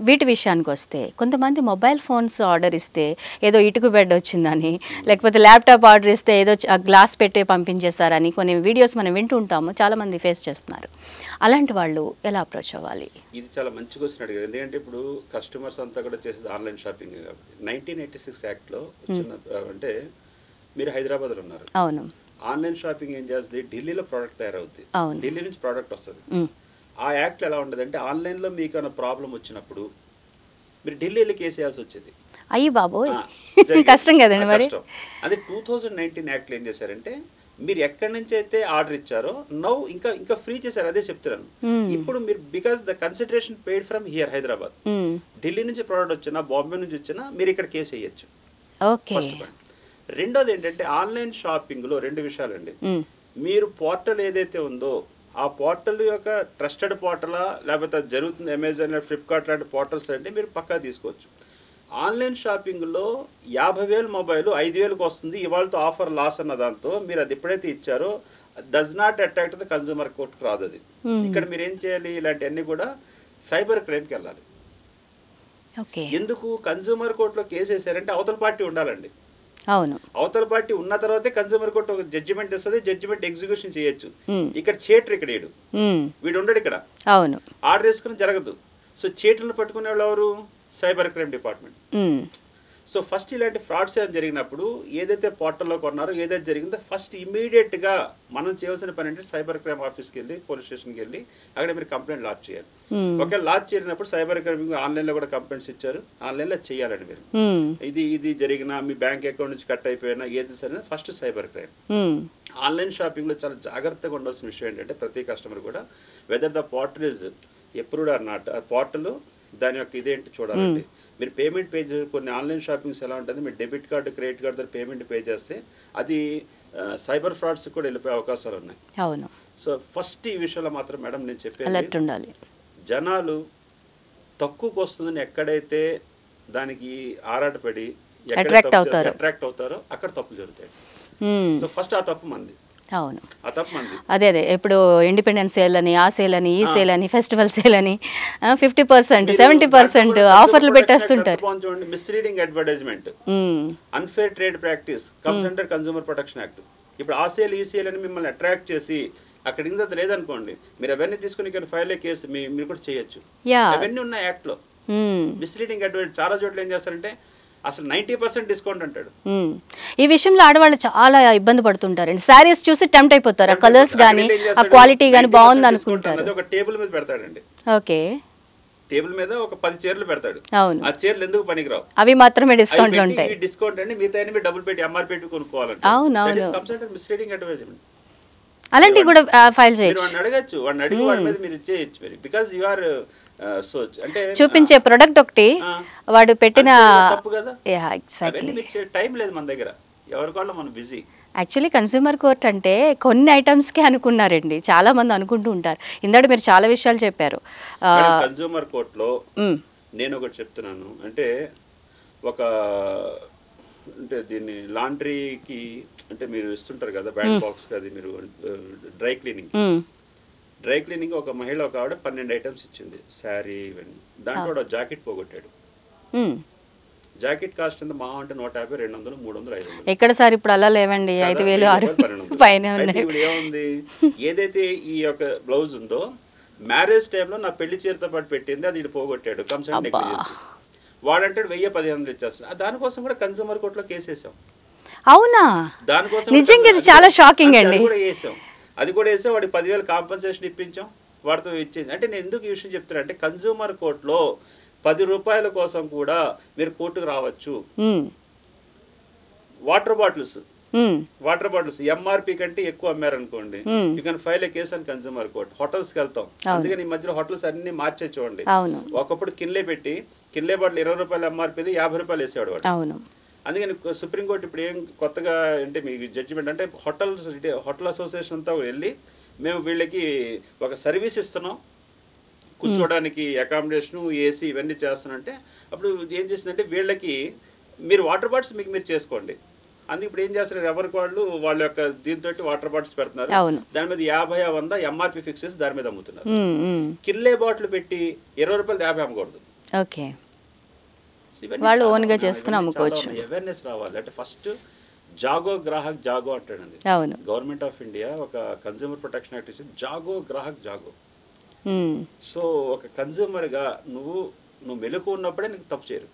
వీటి విషయానికి వస్తే కొంతమంది మొబైల్ ఫోన్స్ ఆర్డర్ ఇస్తే ఏదో ఇటుకు బెడ్ వచ్చిందని, లేకపోతే ల్యాప్టాప్ ఆర్డర్ ఇస్తే ఏదో గ్లాస్ పెట్టి పంపించేశారని కొన్ని వీడియోస్ మనం వింటూ ఉంటాము, చాలామంది ఫేస్ చేస్తున్నారు. అలాంటి వాళ్ళు ఎలా అప్రోచ్ అవ్వాలి? ఇది చాలా మంచి క్వశ్చన్ అడిగారు. ఎందుకంటే ఇప్పుడు కస్టమర్స్ అంతా కూడా చేసేది ఆన్లైన్ షాపింగ్ కాబట్టి 1986 యాక్ట్లో వచ్చిన, అంటే మీరు హైదరాబాద్లో ఉన్నారు, అవును, ఆన్లైన్ షాపింగ్ ఏం చేస్తుంది, ఢిల్లీలో ప్రోడక్ట్ తయారవుతుంది, ఢిల్లీ నుంచి ప్రోడక్ట్ వస్తుంది. ఆ యాక్ట్ ఎలా ఉండదు అంటే ఆన్లైన్లో మీకు ఏమైనా ప్రాబ్లం వచ్చినప్పుడు మీరు ఢిల్లీలో కేసు వేయాల్సి వచ్చేది. అయ్యి బాబోయ్, కష్టం కదండి మరి. అదే 2019 యాక్ట్లో ఏం చేశారంటే మీరు ఎక్కడి నుంచి అయితే ఆర్డర్ ఇచ్చారో నౌ ఇంకా ఫ్రీ చేశారు. అదే చెప్తున్నాను. ఇప్పుడు మీరు because the consideration paid from here Hyderabad, Delhi నుంచి ప్రోడక్ట్ వచ్చినా బాంబే నుంచి వచ్చినా మీరు ఇక్కడ కేసు వేయచ్చు. First point. రెండోది ఏంటంటే ఆన్లైన్ షాపింగ్ లో రెండు విషయాలండి. మీరు పోర్టల్ ఏదైతే ఉందో ఆ పోర్టల్ యొక్క ట్రస్టెడ్ పోర్టలా లేకపోతే అది జరుగుతుంది అమెజాన్ ఫ్లిప్కార్ట్ లాంటి పోర్టల్స్ అంటే మీరు పక్కా తీసుకోవచ్చు. ఆన్లైన్ షాపింగ్లో 50,000 మొబైల్ 5,000కి వస్తుంది ఇవాళతో ఆఫర్ లాస్ అన్న దాంతో మీరు అది ఎప్పుడైతే ఇచ్చారో does not attract the consumer కోర్టుకు రాదు అది. ఇక్కడ మీరు ఏం చేయాలి, ఇలాంటివన్నీ కూడా సైబర్ క్రైమ్కి వెళ్ళాలి. ఎందుకు కన్స్యూమర్ కోర్టులో కేసు వేసారంటే అవతల పార్టీ ఉండాలండి. అవును, అవతల పార్టీ ఉన్న తర్వాతే కన్స్యూమర్ కోర్టు ఒక జడ్జిమెంట్ ఇస్తుంది, జడ్జిమెంట్ ఎగ్జిక్యూషన్ చేయొచ్చు. ఇక్కడ చేటర్ ఇక్కడ వీడు ఉండడు ఇక్కడ, అవును, ఆర్డర్ వేసుకుని జరగదు. సో చేటర్లు పట్టుకునే వాళ్ళు ఎవరు, cyber crime department. So first ఇలాంటి ఫ్రాడ్స్ ఏమైనా జరిగినప్పుడు ఏదైతే పోర్టల్లో కొన్నారో ఏదైతే జరిగిందో ఫస్ట్ ఇమీడియట్గా మనం చేయవలసిన పని అంటే సైబర్ క్రైమ్ ఆఫీస్కి వెళ్ళి పోలీస్ స్టేషన్కి వెళ్ళి అక్కడ మీరు కంప్లైంట్ లాడ్జ్ చేయాలి. ఒకవేళ లాడ్జ్ చేసినప్పుడు సైబర్ క్రైమ్ ఆన్లైన్లో కూడా కంప్లైంట్స్ ఇచ్చారు, ఆన్లైన్లో చేయాలండి మీరు. ఇది జరిగినా మీ బ్యాంక్ అకౌంట్ నుంచి కట్ అయిపోయినా ఏది సరే ఫస్ట్ సైబర్ క్రైమ్. ఆన్లైన్ షాపింగ్లో చాలా జాగ్రత్తగా ఉండాల్సిన విషయం ఏంటంటే ప్రతి కస్టమర్ కూడా whether the portal is approved or not, ఆ పోర్టల్ దాని యొక్క ఇదేంటి చూడాలండి. మీరు పేమెంట్ పే కొన్ని ఆన్లైన్ షాపింగ్స్ ఎలా ఉంటుంది, మీరు డెబిట్ కార్డు క్రెడిట్ కార్డు ద్వారా పేమెంట్ పే చేస్తే అది సైబర్ ఫ్రాడ్స్ కూడా వెళ్ళిపోయే అవకాశాలు ఉన్నాయి. అవును. సో ఫస్ట్ ఈ విషయంలో మాత్రం మేడం నేను చెప్పేది, జనాలు తక్కువకు వస్తుందని ఎక్కడైతే దానికి ఆరాటపడి అట్రాక్ట్ అవుతారో అక్కడ తప్పు జరుగుతాయి. సో ఫస్ట్ ఆ తప్పు మంది. అవును, అదే ఇప్పుడు ఇండిపెండెన్స్ సేల్ అని, ఆ సేల్ అని, ఈ సేల్ అని, ఫెస్టివల్ సేల్ అని 50%, 70% ఆఫర్లు పెట్టేస్తుంటారు. Misleading advertisement, unfair trade practice comes under consumer protection act. ఇప్పుడు ఆ సేల్ ఈ సేల్ అని మిమ్మల్ని అట్రాక్ట్ చేసి అక్కడ ఇంత లేదనుకోండి, మీరు అవన్నీ తీసుకుని ఇక్కడ ఫైల్ కేసు మీరు కూడా చేయొచ్చు. అవన్నీ ఉన్న యాక్ట్ లో. మిస్లీడింగ్ అడ్వర్టైజ్ చాలా చోట్ల ఏం చేస్తారంటే అసలు 90% డిస్కౌంట్ అంటాడు. ఈ విషయంలో ఆడవాళ్ళు చాలా ఇబ్బంది పడుతుంటారండి. సారీస్ చూసి టెంప్ట్ అయిపోతారు, ఆ కలర్స్ గానీ ఆ క్వాలిటీ గానీ బాగుంది అనుకుంటారు. ఒక టేబుల్ మీద పెడతాడండి. ఓకే, టేబుల్ మీద ఒక 10 చీరలు పెడతాడు. అవును. ఆ చీరలు ఎందుకు పనికిరావు, అవి మాత్రమే డిస్కౌంట్లు ఉంటాయి. డిస్కౌంట్ అండి, మిగతా మీరు డబ్బులు పెట్టి ఎంఆర్ పెట్టి కొనుక్కోవాలంటే మిస్లీడింగ్ అడ్వర్టైజ్మెంట్. అలాంటివి కూడా ఫైల్ చేయొచ్చు. వాడిని అడగచ్చు, వాడిని అడిగి వాడి మీద మీరు ఇచ్చేయచ్చు. బికాస్ యు ఆర్ అంటే చూపించే ప్రొడక్ట్ ఒకటి వాడు పెట్టిన తప్పు కదా. టైం లేదు మన దగ్గర, ఎవరికాళ్ళ మనం బిజీ. యాక్చువల్లీ కన్స్యూమర్ కోర్ట్ అంటే కొన్ని ఐటమ్స్కే అనుకున్నారండి, చాలా మంది అనుకుంటూ ఉంటారు. ఇందాక మీరు చాలా విషయాలు చెప్పారు. కన్స్యూమర్ కోర్టులో నేను ఒకటి చెప్తున్నాను, అంటే ఒక అంటే దీన్ని లాండ్రీకి అంటే మీరు ఇస్తుంటారు కదా బ్యాండ్ బాక్స్, అది మీరు డ్రై క్లీనింగ్ ఒక మహిళ ఒక ఆవిడ 12 ఐటమ్స్ ఇచ్చింది, శారీ ఇవన్నీ. దాంట్లో జాకెట్ పోగొట్టాడు. జాకెట్ కాస్ట్ ఎంత మహా అంటే 150, 200, 300, 500. ఎక్కడ సార్ ఇప్పుడు అలా లేవండి, 5,000, 6,000 పైన ఉన్నాయి. ఇప్పుడు ఏముంది, ఏదైతే ఈ యొక్క బ్లౌజ్ ఉందో మ్యారేజ్ టైంలో నా పెళ్లి చీరతో పాటు పెట్టింది, అది ఇటు పోగొట్టాడు. Concern negligence. వాడంటాడు 1000-1500 ఇచ్చేస్తాడు. దానికోసం కూడా కన్స్యూమర్ కోర్టులో కేసేసాం. అవునా? దానికోసం నిజంగా ఇది చాలా షాకింగ్ అండి. అది కూడా వేసాం, వాడికి 10,000 కాంపన్సేషన్ ఇప్పించాం, వాడితో ఇచ్చేసి. అంటే నేను ఎందుకు ఈ విషయం చెప్తున్నా అంటే కన్స్యూమర్ కోర్టులో 10 రూపాయల కోసం కూడా మీరు కోర్టుకు రావచ్చు. వాటర్ బాటిల్స్ ఎంఆర్పి కంటే ఎక్కువ అమ్మారనుకోండి, you can file a case on consumer court. హోటల్స్కి వెళ్తాం, అందుకని ఈ మధ్యలో హోటల్స్ అన్ని మార్చే చూడండి. ఒకప్పుడు కిన్లే బాటిల్ 20 రూపాయలు ఎంఆర్పి 50 రూపాయలు వేసేవాడు వాడు. అందుకని సుప్రీంకోర్టు ఇప్పుడు ఏం కొత్తగా అంటే మీకు జడ్జిమెంట్ అంటే హోటల్ అసోసియేషన్ అంతా వెళ్ళి మేము వీళ్ళకి ఒక సర్వీస్ ఇస్తున్నాం, కూర్చోడానికి అకామిడేషను, ఏసీ ఇవన్నీ చేస్తానంటే అప్పుడు ఏం చేసిందంటే వీళ్ళకి మీరు వాటర్ బాటిల్స్ మీకు మీరు చేసుకోండి. అందుకే ఇప్పుడు ఏం చేస్తారు, ఎవరికి వాళ్ళ యొక్క దీంతో వాటర్ బాటిల్స్ పెడుతున్నారు, దాని మీద 50-100 ఎంఆర్పి ఫిక్స్ చేసి దాని మీద అమ్ముతున్నారు. కిన్లే బాటిల్ పెట్టి 20 రూపాయలు 50 అమ్మకూడదు. వాళ్ళు ఓన్గా చేసుకుని అమ్ముకోవచ్చు. అవేర్నెస్ రావాలి. అంటే ఫస్ట్ గ్రాహక్ జాగో అంటాడు. గవర్నమెంట్ ఆఫ్ ఇండియా ఒక కన్స్యూమర్ ప్రొటెక్షన్ యాక్ట్ ఇచ్చింది, జాగో. సో ఒక కన్స్యూమర్ గా నువ్వు మెలకు ఉన్నప్పుడే నీకు తప్పు చేయరు.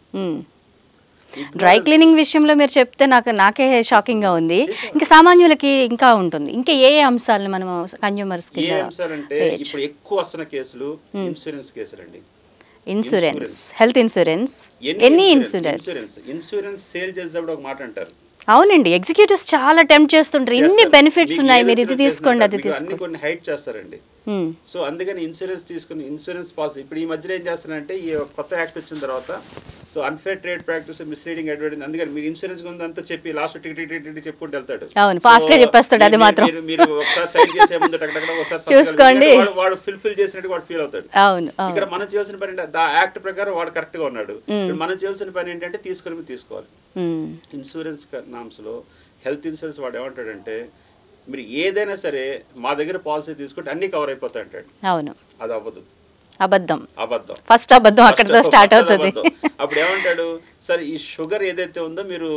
డ్రై క్లీనింగ్ విషయంలో మీరు చెప్తే నాకే షాకింగ్ గా ఉంది. ఇంకా సామాన్యులకి ఇంకా ఉంటుంది. ఇంకా ఏ అంశాలను మనం కన్స్యూమర్స్ కి అంటే ఇప్పుడు ఎక్కువ వస్తున్న కేసులు ఇన్సూరెన్స్ కేసులు అండి. Insurance, health insurance, insurance sale చేసేటప్పుడు ఒక మాట అంటారు. అవునండి, ఎగ్జిక్యూటివ్స్ చాలా టెంప్ట్ చేస్తుంటారు, ఇన్ని బెనిఫిట్స్ ఉన్నాయి, మీరు ఇది తీసుకోండి అది తీసుకోండి, కొన్ని హైట్ చేస్తారండి. సో అందుకని ఇన్సూరెన్స్ తీసుకుని ఇన్సూరెన్స్ పాలసీ ఇప్పుడు ఈ మధ్యలో ఏం చేస్తున్నారంటే ఈ కొత్త యాక్ట్ వచ్చిన తర్వాత so unfair trade practice, misleading advertising, అందుకని మీరు ఇన్సూరెన్స్ ఉందంతా చెప్పి లాస్ట్ టికెట్ చెప్పుకుంటూ వెళ్తాడు. అవును, ఫాస్ట్ గా చెప్పేస్తాడు. అది మాత్రం మీరు ఒకసారి సైన్ చేసే ముందు ఒకసారి చూసుకోండి, వాడు ఫుల్ఫిల్ చేసినట్టు వాడు ఫీల్ అవుతాడు. అవును, ఇక్కడ మనం చేయాల్సిన పని ఏంటంటే ఆ యాక్ట్ ప్రకారం వాడు కరెక్ట్ గా ఉన్నాడు. మనం చేయాల్సిన పని ఏంటంటే తీసుకోవాలి. ఇన్సూరెన్స్ నామ్స్ లో హెల్త్ ఇన్సూరెన్స్ వాడు ఏమంటాడంటే మీరు ఏదైనా సరే మా దగ్గర పాలసీ తీసుకుంటే అన్ని కవర్ అయిపోతాయి అంటాడు. అవును, అది అవ్వదు, అబద్ధం. ఫస్ట్ అబద్ధం అక్కడితో స్టార్ట్ అవుతుంది. అప్పుడు ఏమంటాడు, సరే ఈ షుగర్ ఏదైతే ఉందో మీరు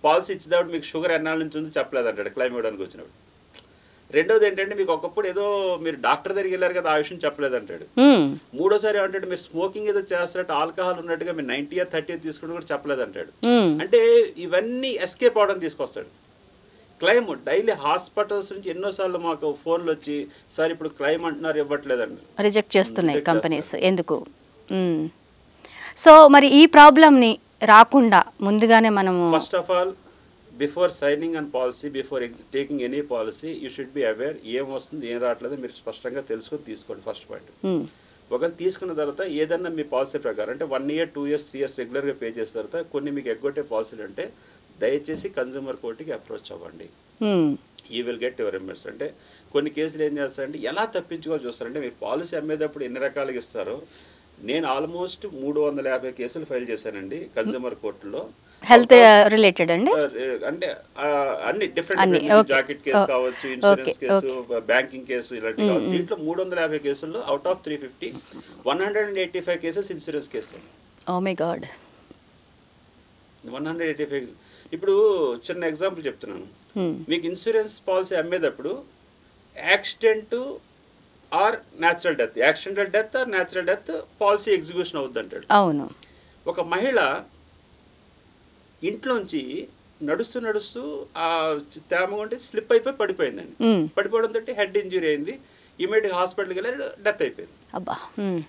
పాలసీ ఇచ్చేటప్పుడు మీకు షుగర్ ఎన్నాళ్ళ నుంచి ఉందో చెప్పలేదు అంటాడు క్లైమ్ ఇవ్వడానికి వచ్చినప్పుడు. రెండోది ఏంటంటే మీకు ఒకప్పుడు ఏదో మీరు డాక్టర్ దగ్గరికి వెళ్ళారు కదా ఆ విషయం చెప్పలేదు అంటాడు. మూడోసారి ఏమంటాడు, మీరు స్మోకింగ్ ఏదో చేస్తున్నట్టు ఆల్కహాల్ ఉన్నట్టుగా మీరు 90 30 తీసుకుంటే కూడా చెప్పలేదు అంటాడు. అంటే ఇవన్నీ ఎస్కేప్ అవడం తీసుకొస్తాడు. క్లైమ్ డైలీ హాస్పిటల్స్ నుంచి ఎన్నోసార్లు మాకు ఫోన్లు వచ్చి సార్ ఇప్పుడు క్లైమ్ అంటున్నారు ఇవ్వట్లేదండి, రిజెక్ట్ చేస్తున్నాయి కంపెనీస్. ఎందుకు? సో మరి ఈ ప్రాబ్లమ్ని రాకుండా ముందుగానే మనము first of all before signing on policy, before taking any policy you should be aware ఏం వస్తుంది ఏం రావట్లేదు మీరు స్పష్టంగా తెలుసుకొని తీసుకోండి. First point. ఒకవేళ తీసుకున్న తర్వాత ఏదన్నా మీ పాలసీ ప్రకారం అంటే 1 year 2 years 3 years రెగ్యులర్గా పే చేసిన తర్వాత కొన్ని మీకు ఎగ్గొట్టే పాలసీలు అంటే దయచేసి కన్స్యూమర్ కోర్టుకి అప్రోచ్ అవ్వండి. You will get your remembers. అంటే కొన్ని కేసులు ఏం చేస్తారంటే ఎలా తప్పించుకో చూస్తారంటే మీరు పాలసీ అమ్మేటప్పుడు ఎన్ని రకాలుగా ఇస్తారో. నేను ఆల్మోస్ట్ 350 కేసులు ఫైల్ చేశానండి కన్స్యూమర్ కోర్టులో, హెల్త్ రిలేటెడ్ అండి. అంటే అన్ని డిఫరెంట్ జాకెట్ కేసు కావచ్చు, ఇన్సూరెన్స్ కేసు, బ్యాంకింగ్ కేసు, ఇలాంటి దీంట్లో 350 కేసుల్లో out of 350 185 cases insurance case. Oh my god, 185. ఇప్పుడు చిన్న ఎగ్జాంపుల్ చెప్తున్నాను. మీకు ఇన్సూరెన్స్ పాలసీ అమ్మేటప్పుడు accident or natural death, accidental death or natural death policy execution అవుద్ది అంటాడు. అవును. ఒక మహిళ ఇంట్లోంచి నడుస్తూ ఆ తేమ ఉంటే స్లిప్ అయిపోయి పడిపోయిందండి. పడిపోవడంతో హెడ్ ఇంజురీ అయింది. ఇమీడియట్ హాస్పిటల్కి వెళ్ళి డెత్ అయిపోయింది. అబ్బా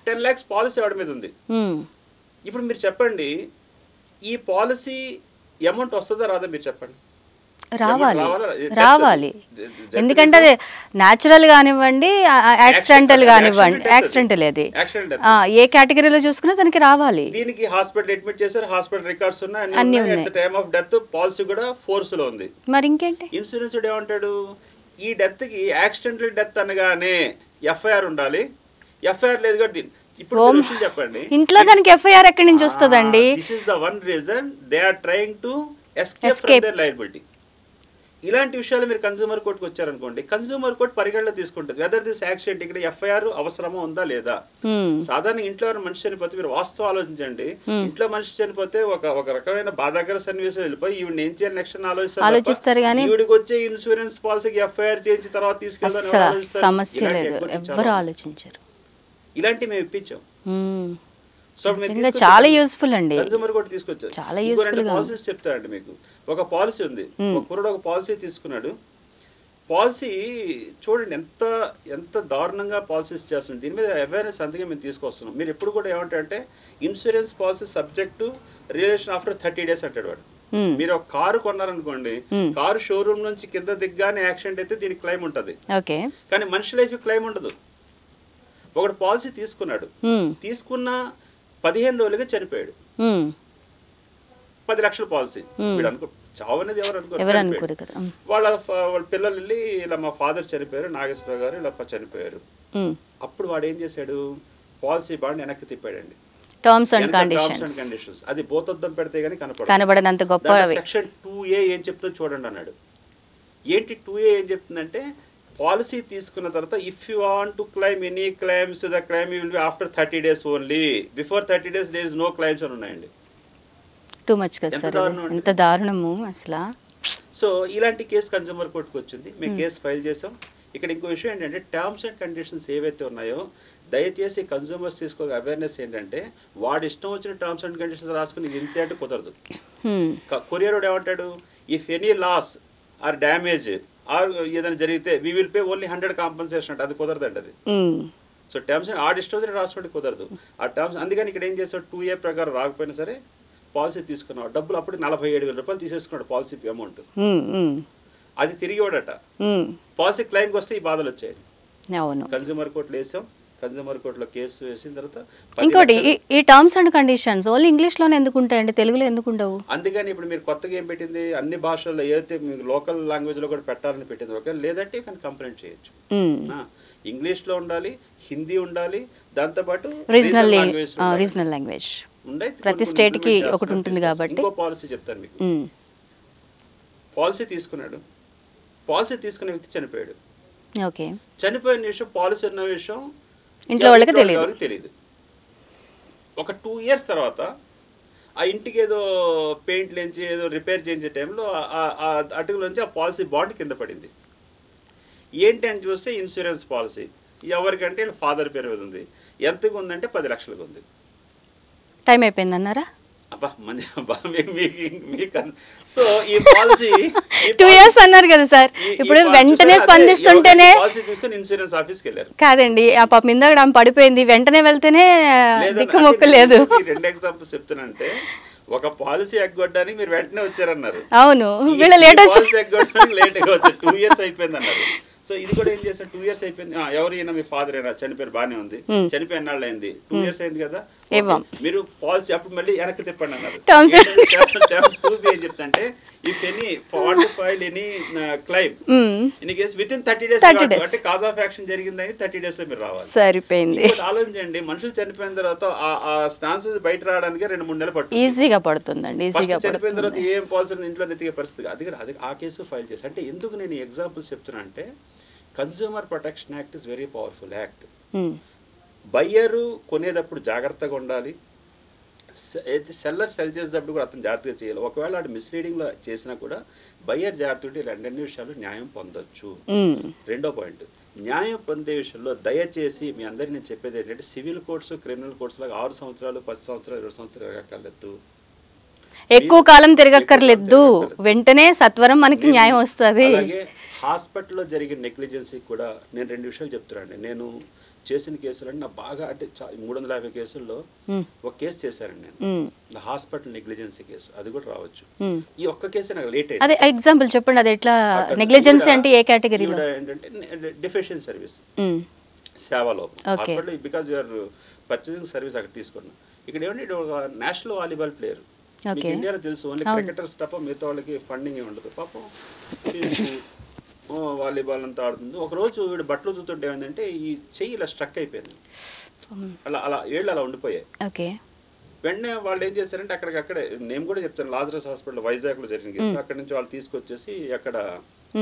10 lakhs పాలసీ వాడి మీద ఉంది. ఇప్పుడు మీరు చెప్పండి, ఈ పాలసీ అమౌంట్ వస్తుందా రాదా మీరు చెప్పండి. రావాలి. ఎందుకంటే అది న్యాచురల్ కానివ్వండి, యాక్సిడెంటల్ కానివ్వండి, యాక్సిడెంటల్ అది ఏ కేటగిరీలో చూసుకున్నా తనకి రావాలి. దీనికి హాస్పిటల్ అడ్మిట్ చేశారు, హాస్పిటల్ రికార్డ్స్ ఉన్నాయి, at the time of death policy కూడా ఫోర్స్ లో ఉంది. మరి ఇంకేంటి ఇన్సూరెన్స్ ఏమంటాడు, ఈ డెత్ కి యాక్సిడెంటల్ డెత్ అనగానే ఎఫ్ఐఆర్ ఉండాలి, ఎఫ్ఐఆర్ లేదు కాబట్టి ఇప్పుడు చెప్పండి ఇంట్లో దానికి ఎఫ్ఐఆర్ ఎక్కడి నుంచి వస్తుందండి. This is the one reason they are trying to escape from their liability. ఇలాంటి విషయాలు మీరు కన్స్యూమర్ కోర్టుకు వచ్చారనుకోండి, కన్స్యూమర్ కోర్టు పరిగణలో తీసుకుంటుంది వెదర్ దిస్ యాక్సిడెంట్ ఇక్కడ ఎఫ్ఐఆర్ అవసరమా ఉందా లేదా. సాధారణ ఇంట్లో మనిషి చనిపోతే మీరు వాస్తవం ఆలోచించండి, ఇంట్లో మనిషి చనిపోతే ఒక రకమైన బాధాకర సన్నివేశం వెళ్ళిపోయి ఈవిడ ఏం చేయాలి నెక్స్ట్ ఆలోచిస్తారు కానీ ఈవిడికి వచ్చే ఇన్సూరెన్స్ పాలసీకి ఎఫ్ఐఆర్ చేయించి తర్వాత తీసుకెళ్తారు, సమస్య లేదు, ఎవరు ఆలోచించారు. ఇలాంటి మేము ఇప్పించాం. చాలా యూస్ఫుల్ అండి, కన్స్యూమర్ కోర్టు తీసుకొచ్చారు. చాలా యూస్ఫుల్ పాలసీస్ చెప్తారండి మీకు. ఒక పాలసీ ఉంది, ఒక కుర్రాడు ఒక పాలసీ తీసుకున్నాడు. పాలసీ చూడండి ఎంత ఎంత దారుణంగా పాలసీస్ చేస్తున్నాం. దీని మీద అవేర్నెస్ అందుకే మేము తీసుకొస్తున్నాం. మీరు ఎప్పుడు కూడా ఏమంటారంటే insurance policy subject to relation after 30 days అంటాడు వాడు. మీరు ఒక కారు కొన్నారనుకోండి, కారు షోరూమ్ నుంచి కింద దిగ్గానే యాక్సిడెంట్ అయితే దీనికి క్లెయిమ్ ఉంటుంది, కానీ మనిషి లైఫ్ క్లెయిమ్ ఉండదు. ఒకడు పాలసీ తీసుకున్నాడు, తీసుకున్న 15 రోజులుగా చనిపోయాడు, 10 లక్షల పాలసీ. వీడు అనుకో చావు అనేది ఎవరు అనుకోరు. వాళ్ళ పిల్లలు వెళ్ళి ఇలా మా ఫాదర్ చనిపోయారు, నాగేశ్వరరావు గారు ఇలా చనిపోయారు. అప్పుడు వాడు ఏం చేశాడు, పాలసీ బాండ్ వెనక్కి తిప్పాడండి. టర్మ్స్ అండ్ కండిషన్స్ అది భూతద్దం పెడితే గానీ కనబడనంత గొప్ప. సెక్షన్ 2A ఏం చెప్తుందో చూడండి అన్నాడు. ఏంటి 2A ఏం చెప్తుందంటే, పాలసీ తీసుకున్న తర్వాత if you want to claim any claims the claim will be after 30 days only, before 30 days there is no claims అని ఉన్నాయండి. టూ మచ్ కదా సార్, ఎంత దారుణము అసలు. సో ఇలాంటి కేసు కన్స్యూమర్ కోర్టుకు వచ్చింది, మేము కేసు ఫైల్ చేసాం. ఇక్కడ ఇంకో విషయం ఏంటంటే టర్మ్స్ అండ్ కండిషన్స్ ఏవైతే ఉన్నాయో దయచేసి కన్స్యూమర్స్ తీసుకోగల అవేర్నెస్ ఏంటంటే, వాడు ఇష్టం వచ్చిన టర్మ్స్ అండ్ కండిషన్స్ రాసుకుని ఇంతే అంటే కుదరదు. కొరియర్ వాడు ఏమంటాడు, if any loss or damage or ఏదైనా జరిగితే we will pay only 100 compensation అంటే అది కుదరదండి అది. సో టర్మ్స్ ఆడి ఇష్టం రాసుకోండి కుదరదు ఆ టర్మ్స్. అందుకని ఇక్కడ ఏం చేస్తాడు, 2A ప్రకారం రాకపోయినా సరే పాలసీ తీసుకున్నాడు, డబ్బులు అప్పుడు 47,000 రూపాయలు తీసేసుకున్నాడు పాలసీ అమౌంట్. అది తిరిగి వాడట. పాలసీ క్లెయిమ్కి వస్తే ఈ బాధలు వచ్చాయి. కన్స్యూమర్ కోర్టులో వేసాం, కన్స్యూమర్ కోర్టులో కేసు వేసిన తర్వాత ఇంకోటి ఈ terms and conditions only English లోనే ఎందుకు ఉంటాయండి, తెలుగులో ఎందుకు ఉండవు? అందుకని ఇప్పుడు మీరు కొత్తగా ఏం పెట్టింది, అన్ని భాషల్లో ఏదైతే మీకు లోకల్ లాంగ్వేజ్ లో కూడా పెట్టాలని పెట్టింది. ఓకే, లేదంటే కానీ కంప్లైంట్ చేయొచ్చు. ఇంగ్లీష్ లో ఉండాలి, హిందీ ఉండాలి, దాంతోపాటు రీజనల్ లాంగ్వేజ్ ప్రతి స్టేట్ కి ఒకటి ఉంటుంది కాబట్టి. ఇంకో పాలసీ చెప్తాను మీకు. పాలసీ తీసుకున్నాడు, పాలసీ తీసుకునే వ్యక్తి చనిపోయాడు. ఓకే, చనిపోయిన విషయం పాలసీ ఉన్న విషయం ఇంట్లో వాళ్ళకి తెలియదు. ఒక 2 years తర్వాత ఆ ఇంటికి ఏదో పెయింట్ లేంచి ఏదో రిపేర్ చేయించే టైంలో ఆ అటుకులోంచి ఆ పాలసీ బాండ్ కింద పడింది. ఏంటి అని చూస్తే ఇన్సూరెన్స్ పాలసీ ఎవరికంటే ఫాదర్ పేరు మీద ఉంది. ఎంతకు ఉందంటే 10 లక్షలకు ఉంది. టైం అయిపోయింది అన్నారా? సో ఈ పాలసీ 2 years అన్నారు కదా సార్, ఇప్పుడు వెంటనే స్పందిస్తుంటేనే ఇన్సూరెన్స్ ఆఫీస్కి వెళ్ళారు కాదండి. ఆ పాప ఇందాక పడిపోయింది, వెంటనే వెళ్తేనే దిక్కుమొక్కు లేదు. 2 examples చెప్తానంటే, ఒక పాలసీ ఎగ్గొట్టడానికి మీరు వెంటనే వచ్చారన్నారు. అవును, వీళ్ళ లేట్ ఎగ్గొట్టడానికి లేట్గా వచ్చారు. 2 years అయిపోయింది అన్నారు. సో ఇది కూడా ఏం చేస్తాను, 2 years అయిపోయింది. ఎవరైనా మీ ఫాదర్ అయినా చనిపోయారు, బాగానే ఉంది, చనిపోయిన నాళ్ళు అయింది, 2 years అయింది కదా, మీరు పాలసీ అప్పుడు మళ్ళీ వెనక్కి తిప్పండి అన్నారు. 2B ఏం చెప్తాంటే, if any want to file any claim in case with in 30 days అంటే కాజ్ ఆఫ్ యాక్షన్ జరిగిందని 30 days లో మీరు రావాలి. సరిపోయింది. ఆలోచించండి, మనుషులు చనిపోయిన తర్వాత ఆ స్టాన్సెస్ బయట రావడానికి 2-3 నెలలు పడుతుంది. ఈజీగా పడుతుందండి. చనిపోయిన తర్వాత ఏం పాలసీ ఇంట్లో నెత్తిగే పరిస్థితి. అది ఆ కేసు ఫైల్ చేసి. అంటే ఎందుకు నేను ఈ ఎగ్జాంపుల్స్ చెప్తున్నా అంటే, consumer protection act is very powerful act. Buyer కొనేటప్పుడు జాగ్రత్తగా ఉండాలి, సెల్లర్ సెల్ చేసేటప్పుడు కూడా అతను జాగ్రత్తగా చేయాలి. ఒకవేళ వాడు మిస్లీడింగ్లో చేసినా కూడా బయ్యర్ జాగ్రత్త ఇలాంటి విషయాలు న్యాయం పొందొచ్చు. రెండో పాయింట్, న్యాయం పొందే విషయంలో దయచేసి మీ అందరికీ నేను చెప్పేది ఏంటంటే, సివిల్ కోర్ట్స్ క్రిమినల్ కోర్ట్స్ లాగా 6 సంవత్సరాలు 10 సంవత్సరాలు 20 సంవత్సరాలు తిరగక్కర్లేదు, ఎక్కువ కాలం తిరగక్కర్లేదు, వెంటనే సత్వరం మనకి న్యాయం వస్తుంది. అలాగే హాస్పిటల్లో జరిగిన నెగ్లిజెన్సీ కూడా నేను 2 విషయాలు చెప్తున్నానండి. నేను చేసిన కేసులు అంటే నా బాగా అంటే 350 కేసుల్లో ఒక కేసు చేశానండి నేను, హాస్పిటల్ నెగ్లిజెన్సీ కేసు. అది కూడా రావచ్చు. ఈ ఒక్క కేసే నాకు లేట్ అయింది. అదే ఎగ్జాంపుల్ చెప్పండి, అది ఎట్లా నెగ్లిజెన్సీ అంటే ఏ కేటగిరీలో? ఏంటంటే డెఫిషియెంట్ సర్వీస్, సేవలో hospital because you're purchasing service అక్కడ తీసుకున్నాం. ఇక్కడ ఏమంటే ఒక నేషనల్ వాలీబాల్ ప్లేయర్, ఇండియాలో తెలుసు, ఓన్లీ క్రికెటర్స్ తప్ప మిగతా వాళ్ళకి ఫండింగ్ ఉండదు. పాపం వాలీబాల్ అంతా ఆడుతుంది. ఒకరోజు వీడు బట్టలు చూస్తుంటే ఏమైందంటే ఈ చెయ్యి ఇలా స్ట్రక్ అయిపోయింది, అలా అలా ఏళ్ళు అలా ఉండిపోయాయి. వెంటనే వాళ్ళు ఏం చేశారంటే అక్కడికక్కడే, నేను కూడా చెప్తాను, లాజరస్ హాస్పిటల్ వైజాగ్లో జరిగిన కేసు, అక్కడి నుంచి వాళ్ళు తీసుకొచ్చేసి అక్కడ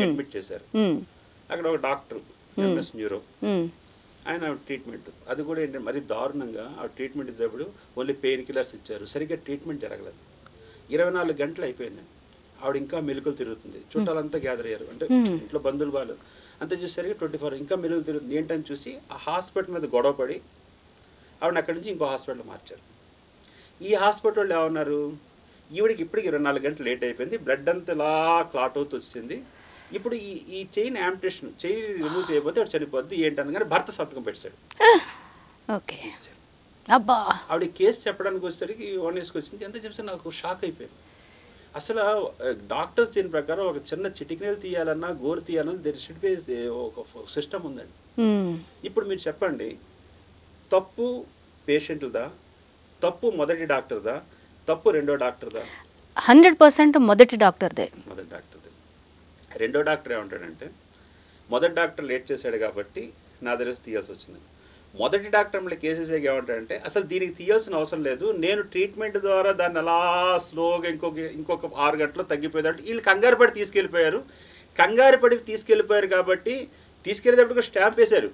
అడ్మిట్ చేశారు. అక్కడ ఒక డాక్టర్ ఎంఎస్ న్యూరో, ఆయన ట్రీట్మెంట్, అది కూడా ఏంటంటే మరీ దారుణంగా ఆ ట్రీట్మెంట్ ఇచ్చేప్పుడు ఓన్లీ పెయిన్ కిల్లర్స్ ఇచ్చారు, సరిగ్గా ట్రీట్మెంట్ జరగలేదు. 24 గంటలు అయిపోయింది, ఆవిడ ఇంకా మెలుకలు తిరుగుతుంది. చుట్టాలంతా గ్యాదర్ అయ్యారు, అంటే ఇంట్లో బంధువులు వాళ్ళు అంతా చూసేసరికి 24 ఇంకా మెలుకలు తిరుగుతుంది. ఏంటని చూసి ఆ హాస్పిటల్ మీద గొడవపడి ఆవిడని అక్కడి నుంచి ఇంకో హాస్పిటల్ మార్చారు. ఈ హాస్పిటల్ వాళ్ళు ఏమన్నారు, ఈవిడికి ఇప్పటికి 24 గంటలు లేట్ అయిపోయింది, బ్లడ్ అంతా ఇలా క్లాట్ అవుతూ వచ్చింది, ఇప్పుడు ఈ చైన్ యాంపిటేషన్, చైన్ రిమూవ్ చేయకపోతే ఆవిడ చనిపోద్ది ఏంటనగానే భర్త సంతకం పెట్టాడు. ఆవిడ కేసు చెప్పడానికి వచ్చేసరికి 1 ఇయర్స్కి వచ్చింది. ఎంత చెప్తే నాకు షాక్ అయిపోయింది. అసలు డాక్టర్స్ దీని ప్రకారం ఒక చిన్న చిటికినలు తీయాలన్నా, గోరు తీయాలన్నా దెర్ షుడ్ బి ఒక సిస్టమ్ ఉందండి. ఇప్పుడు మీరు చెప్పండి, తప్పు పేషెంట్లదా, తప్పు మొదటి డాక్టర్దా, తప్పు రెండో డాక్టర్దా? 100% మొదటి డాక్టర్దే. మొదటి డాక్టర్దే. రెండో డాక్టర్ ఏమంటాడంటే, మొదటి డాక్టర్ లేట్ చేశాడు కాబట్టి నా దగ్గర తీయాల్సి వచ్చింది. మొదటి డాక్టర్ మళ్ళీ కేసెస్ ఏమంటాడంటే, అసలు దీనికి తీయాల్సిన అవసరం లేదు, నేను ట్రీట్మెంట్ ద్వారా దాన్ని అలా స్లోగా ఇంకొక 6 గంటలు తగ్గిపోయేదంటే వీళ్ళు కంగారు పడి తీసుకెళ్ళిపోయారు. కంగారు పడి తీసుకెళ్ళిపోయారు కాబట్టి తీసుకెళ్ళేటప్పుడు స్టాంప్ వేశారు.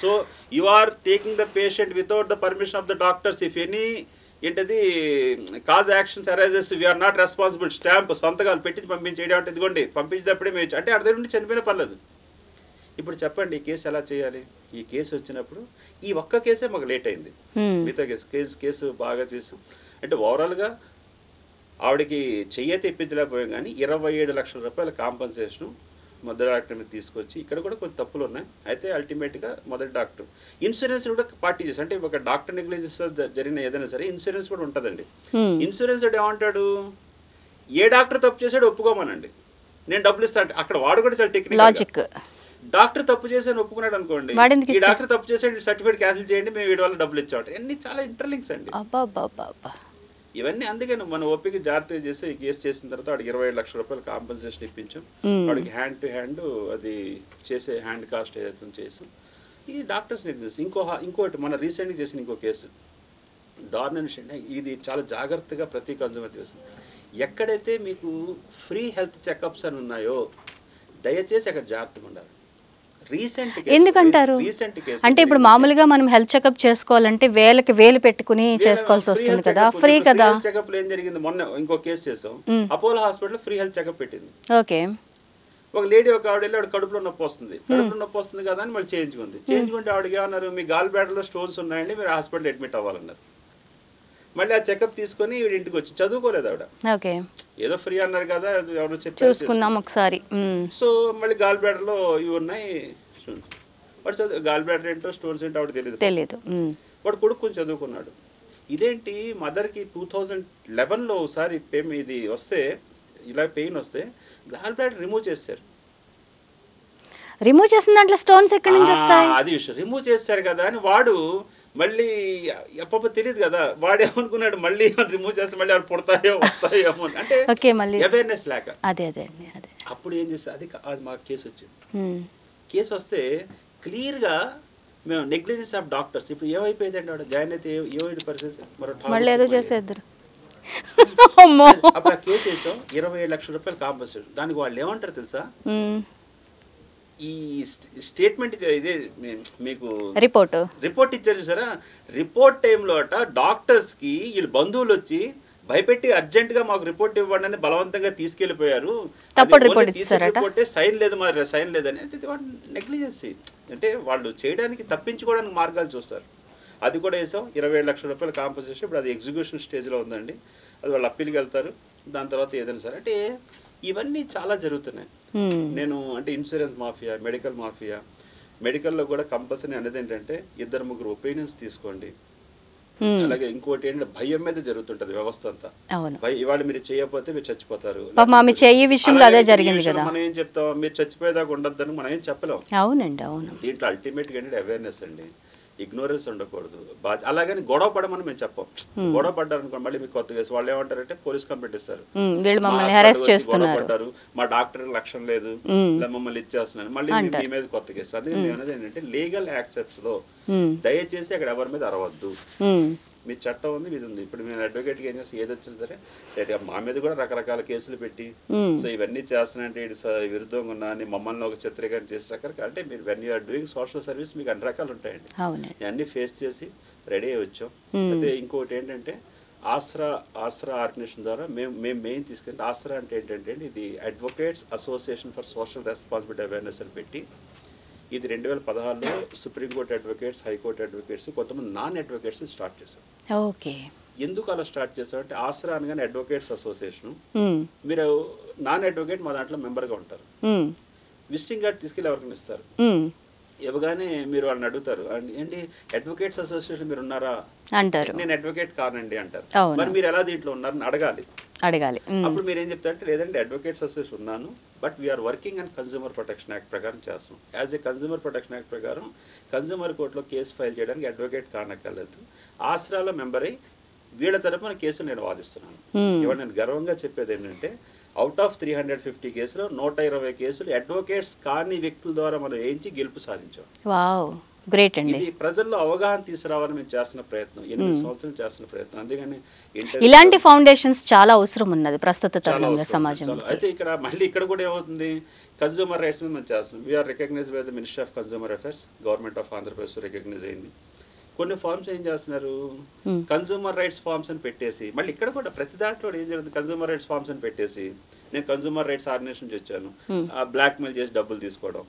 So you are taking the patient without the permission of the doctors, if any ఏంటది cause actions arises we are not responsible, stamp సంతకాలు పెట్టి పంపించేయడం అంటే ఇదిగోండి పంపించేటప్పుడే మేము అంటే అర్థం నుండి చనిపోయినా పర్లేదు. ఇప్పుడు చెప్పండి ఈ కేసు ఎలా చేయాలి? ఈ కేసు వచ్చినప్పుడు ఈ ఒక్క కేసే మాకు లేట్ అయింది, మిగతా కేసు బాగా చేసాం. అంటే ఓవరాల్గా ఆవిడకి చెయ్యి తెప్పించలేకపోయాం, కానీ 27 లక్షల రూపాయల కాంపన్సేషను మొదటి డాక్టర్ మీద తీసుకొచ్చి, ఇక్కడ కూడా కొన్ని తప్పులు ఉన్నాయి. అయితే అల్టిమేట్గా మొదటి డాక్టర్ ఇన్సూరెన్స్ కూడా పార్టీ చేసి, అంటే ఒక డాక్టర్ నెగ్లిజెన్స్ జరిగిన ఏదైనా సరే ఇన్సూరెన్స్ కూడా ఉంటుందండి. ఇన్సూరెన్స్ అంటే ఏమంటాడు, ఏ డాక్టర్ తప్పు చేశాడు ఒప్పుకోమనండి, నేను డబ్బులు ఇస్తాను. అక్కడ వాడు కూడా చాలా టెక్నిక్, డాక్టర్ తప్పు చేసాను ఒప్పుకున్నాడు అనుకోండి, ఈ డాక్టర్ తప్పు చేసాడు సర్టిఫికేట్ క్యాన్సిల్ చేయండి, మేము వీడి వల్ల డబ్బులు ఇచ్చాం. ఇవన్నీ చాలా ఇంటర్లింక్స్ అండి ఇవన్నీ. అందుకని మన ఓపిక జాగ్రత్తగా చేసి ఈ కేసు చేసిన తర్వాత వాడికి 27 లక్షల రూపాయలు కాంపన్సేషన్ ఇప్పించాం. వాడికి హ్యాండ్ టు హ్యాండ్ అది చేసే హ్యాండ్ కాస్ట్ ఏదైతే చేసాం. ఈ డాక్టర్స్ నెగ్లిజెన్స్. ఇంకోటి మన రీసెంట్గా చేసిన ఇంకో కేసు దారుణ విషయం, ఇది చాలా జాగ్రత్తగా ప్రతి కన్జ్యూమర్ చేస్తుంది. ఎక్కడైతే మీకు ఫ్రీ హెల్త్ చెకప్స్ అని ఉన్నాయో దయచేసి అక్కడ జాగ్రత్తగా ఉండాలి. ఎందుకంటారు అంటే ఇప్పుడు మామూలుగా మనం హెల్త్ చెకప్ చేసుకోవాలంటే వేలు పెట్టుకుని చేసుకోవాల్సి వస్తుంది కదా, ఫ్రీ కదా. చెకప్ ఏం జరిగింది, మొన్న ఇంకో కేసు చేసాం, Apollo hospital free health checkup పెట్టింది. ఓకే, ఒక లేడీ ఒక ఆవిడ వెళ్ళి ఆవిడ కడుపులో నొప్పి వస్తుంది కదా అని మళ్ళీ చేయించుకుంటే ఆవిడకి ఏమన్నారు, మీ గాల్ బ్లాడర్లో స్టోన్స్ ఉన్నాయండి, మీరు హాస్పిటల్ అడ్మిట్ అవ్వాలన్నారు. మళ్ళీ ఆ చెకప్ తీసుకొని వీడి ఇంటికి వచ్చి, చదువుకోలేదు ఆవిడ, ఏదో ఫ్రీ అన్నారు కదా ఎవరో చూసుకున్నాం ఒకసారి. సో మళ్ళీ గాల్ బ్లాడర్లో ఇవి ఉన్నాయి, వాడు చదువు గాల్ బ్లాడర్ ఏంటో స్టోన్స్ ఏంటో ఆవిడ తెలియదు. వాడు కొడుకుని చదువుకున్నాడు. ఇదేంటి మదర్కి 2011లో ఒకసారి ఇది వస్తే, ఇలా పెయిన్ వస్తే గాల్ బ్లాడర్ రిమూవ్ చేస్తారు. రిమూవ్ చేసిన దాంట్లో స్టోన్స్ ఎక్కడి నుంచి వస్తాయి? అది విషయం, రిమూవ్ చేస్తారు కదా అని వాడు మళ్ళీ ఎప్ప తెలియదు కదా, వాడు ఏమనుకున్నాడు మళ్ళీ రిమూవ్ చేస్తే మళ్ళీ వాళ్ళు పుడతాయో వస్తాయో అంటే అవేర్నెస్ లేక. అప్పుడు ఏం చేస్తే అది మాకు కేసు వచ్చింది. కేసు వస్తే క్లియర్గా మేము నెగ్లిజెన్స్ ఆఫ్ డాక్టర్స్. ఇప్పుడు ఏమైపోయింది అంటే వాడు జాయిన్ అయితే ఏమైంది పరిస్థితి, మరో చేసేద్దరు. అప్పుడు ఆ కేసు వేసాం, 27 లక్షల రూపాయలు కాంపన్సేషన్. దానికి వాళ్ళు ఏమంటారు తెలుసా, ఈ స్టేట్మెంట్ ఇదే మీకు రిపోర్ట్ ఇచ్చారు సరే, రిపోర్ట్ టైంలో అట డాక్టర్స్కి వీళ్ళు బంధువులు వచ్చి భయపెట్టి అర్జెంటుగా మాకు రిపోర్ట్ ఇవ్వండి అని బలవంతంగా తీసుకెళ్లిపోయారు. రిపోర్టే సైన్ లేదు, మరి సైన్ లేదని. నెగ్లిజెన్సీ అంటే వాళ్ళు చేయడానికి తప్పించుకోవడానికి మార్గాలు చూస్తారు. అది కూడా వేసాం, 27 లక్షల రూపాయల కాంపన్సేషన్. ఇప్పుడు అది ఎగ్జిక్యూషన్ స్టేజ్లో ఉందండి, అది వాళ్ళు అప్పీల్కి వెళ్తారు, దాని తర్వాత ఏదైనా సరే. అంటే ఇవన్నీ చాలా జరుగుతున్నాయి. నేను అంటే ఇన్సూరెన్స్ మాఫియా, మెడికల్ మాఫియా, మెడికల్లో కూడా కంపల్సరీ అనేది ఏంటంటే 2-3 ఒపీనియన్స్ తీసుకోండి. అలాగే ఇంకోటి ఏంటంటే భయం మీద జరుగుతుంటది వ్యవస్థ అంతా. ఇవాళ మీరు చేయకపోతే మీరు చచ్చిపోతారు. మనం ఏం చెప్తాం, మీరు చచ్చిపోయేదాకా ఉండొద్దని మనం ఏం చెప్పలేం. అవునండి, అవును. దీంట్లో అల్టిమేట్ గా అవేర్నెస్ అండి, ఇగ్నోరెన్స్ ఉండకూడదు. అలాగని గొడవ పడమని మేము చెప్పం. గొడవ పడ్డారు అనుకోండి మళ్ళీ మీకు కొత్త కేసు, వాళ్ళు ఏమంటారంటే పోలీస్ కంప్లైంట్ ఇస్తారు, గొడవ పడ్డారు, మా డాక్టర్ లక్ష్యం లేదు, మమ్మల్ని ఇచ్చేస్తున్నాను, మళ్ళీ మీ మీద కొత్త కేసు. అందుకే మేము అనేది ఏంటంటే లీగల్ యాక్సెప్ట్స్ లో దయచేసి అక్కడ ఎవరి మీద అరవద్దు. మీ చట్టం ఉంది, మీది ఉంది. ఇప్పుడు మేము అడ్వకేట్కి ఏం చేస్తాం, ఏది వచ్చినా సరే మా మీద కూడా రకరకాల కేసులు పెట్టి సో ఇవన్నీ చేస్తున్నాయంటే విరుద్ధంగా ఉన్నా అని మమ్మల్ని ఒక చిత్రీకరణ చేసి రకరకాల, అంటే మీరు when you're doing social service మీకు అన్ని రకాలు ఉంటాయండి. అన్ని ఫేస్ చేసి రెడీ అయ్యి వచ్చాం. అయితే ఇంకోటి ఏంటంటే ఆసరా ఆర్గనైజేషన్ ద్వారా మేము మెయిన్ తీసుకెళ్తే, ఆసరా అంటే ఏంటంటే ఇది advocates association for social responsibility awareness అని పెట్టి, ఇది 2016లో సుప్రీంకోర్టు అడ్వకేట్స్, హైకోర్టు అడ్వకేట్స్, కొంతమంది నాన్ అడ్వకేట్స్ స్టార్ట్ చేశారు. ఓకే. ఎందుకు అలా స్టార్ట్ చేశారంటే ఆసరా అనగానే అడ్వకేట్స్ అసోసియేషన్, మీరు నాన్ అడ్వకేట్ మా దాంట్లో మెంబర్గా ఉంటారు, విజిటింగ్ కార్డ్ తీసుకెళ్ళి ఎవరికైనా ఇస్తారు. ఇవ్వగానే మీరు వాళ్ళని అడుగుతారు, ఏంటి అడ్వకేట్స్ అసోసియేషన్ మీరు ఉన్నారా అంటారు. నేను అడ్వకేట్ కానండి అంటారు. మరి మీరు ఎలా దీంట్లో ఉన్నారని అడగాలి. అప్పుడు మీరు ఏం చెప్తారంటే లేదంటే అడ్వకేట్స్ అసోసియేషన్ ఉన్నాను, but we're working and consumer protection act ప్రకారం చేస్తాం. As a consumer protection act ప్రకారం కన్జ్యూమర్ కోర్టులో కేసు ఫైల్ చేయడానికి అడ్వకేట్ కానక్కర్లేదు. ఆసరాలో మెంబర్ అయ్యి వీళ్ళ తరపున కేసులు నేను వాదిస్తున్నాను. ఇవాళ నేను గర్వంగా చెప్పేది ఏంటంటే అవుట్ ఆఫ్ 350 కేసులు 120 కేసులు అడ్వకేట్స్ కాని వ్యక్తుల ద్వారా మనం వేయించి గెలుపు సాధించాం. గ్రేట్ అండి. ఇది ప్రజల్లో అవగాహన తీసుకురావాలని మేము చేస్తున్న ప్రయత్నం, 8 సంవత్సరాలు చేస్తున్న ప్రయత్నం. అందుకని ఇలాంటి ఫౌండేషన్స్ చాలా అవసరం ఉన్నది ప్రస్తుత తరుణంలో సమాజంలో. అయితే ఇక్కడ మళ్ళీ ఇక్కడ కూడా ఏమవుతుంది, కన్జ్యూమర్ రైట్స్ మీద మనం చేస్తున్నాం. We are recognize by the ministry of consumer affairs, government of Andhra Pradesh recognize అయింది. కొన్ని ఫార్మ్స్ ఏం చేస్తున్నారు, కన్జ్యూమర్ రైట్స్ ఫార్మ్స్ అని పెట్టేసి, మళ్ళీ ఇక్కడ కూడా ప్రతి దాంట్లో ఏం జరుగుతుంది, కన్జ్యూమర్ రైట్స్ ఫార్మ్స్ అని పెట్టేసి నేను కన్జ్యూమర్ రైట్స్ ఆర్గనైజేషన్ నుంచి వచ్చాను, బ్లాక్ మెయిల్ చేసి డబ్బులు తీసుకోవడం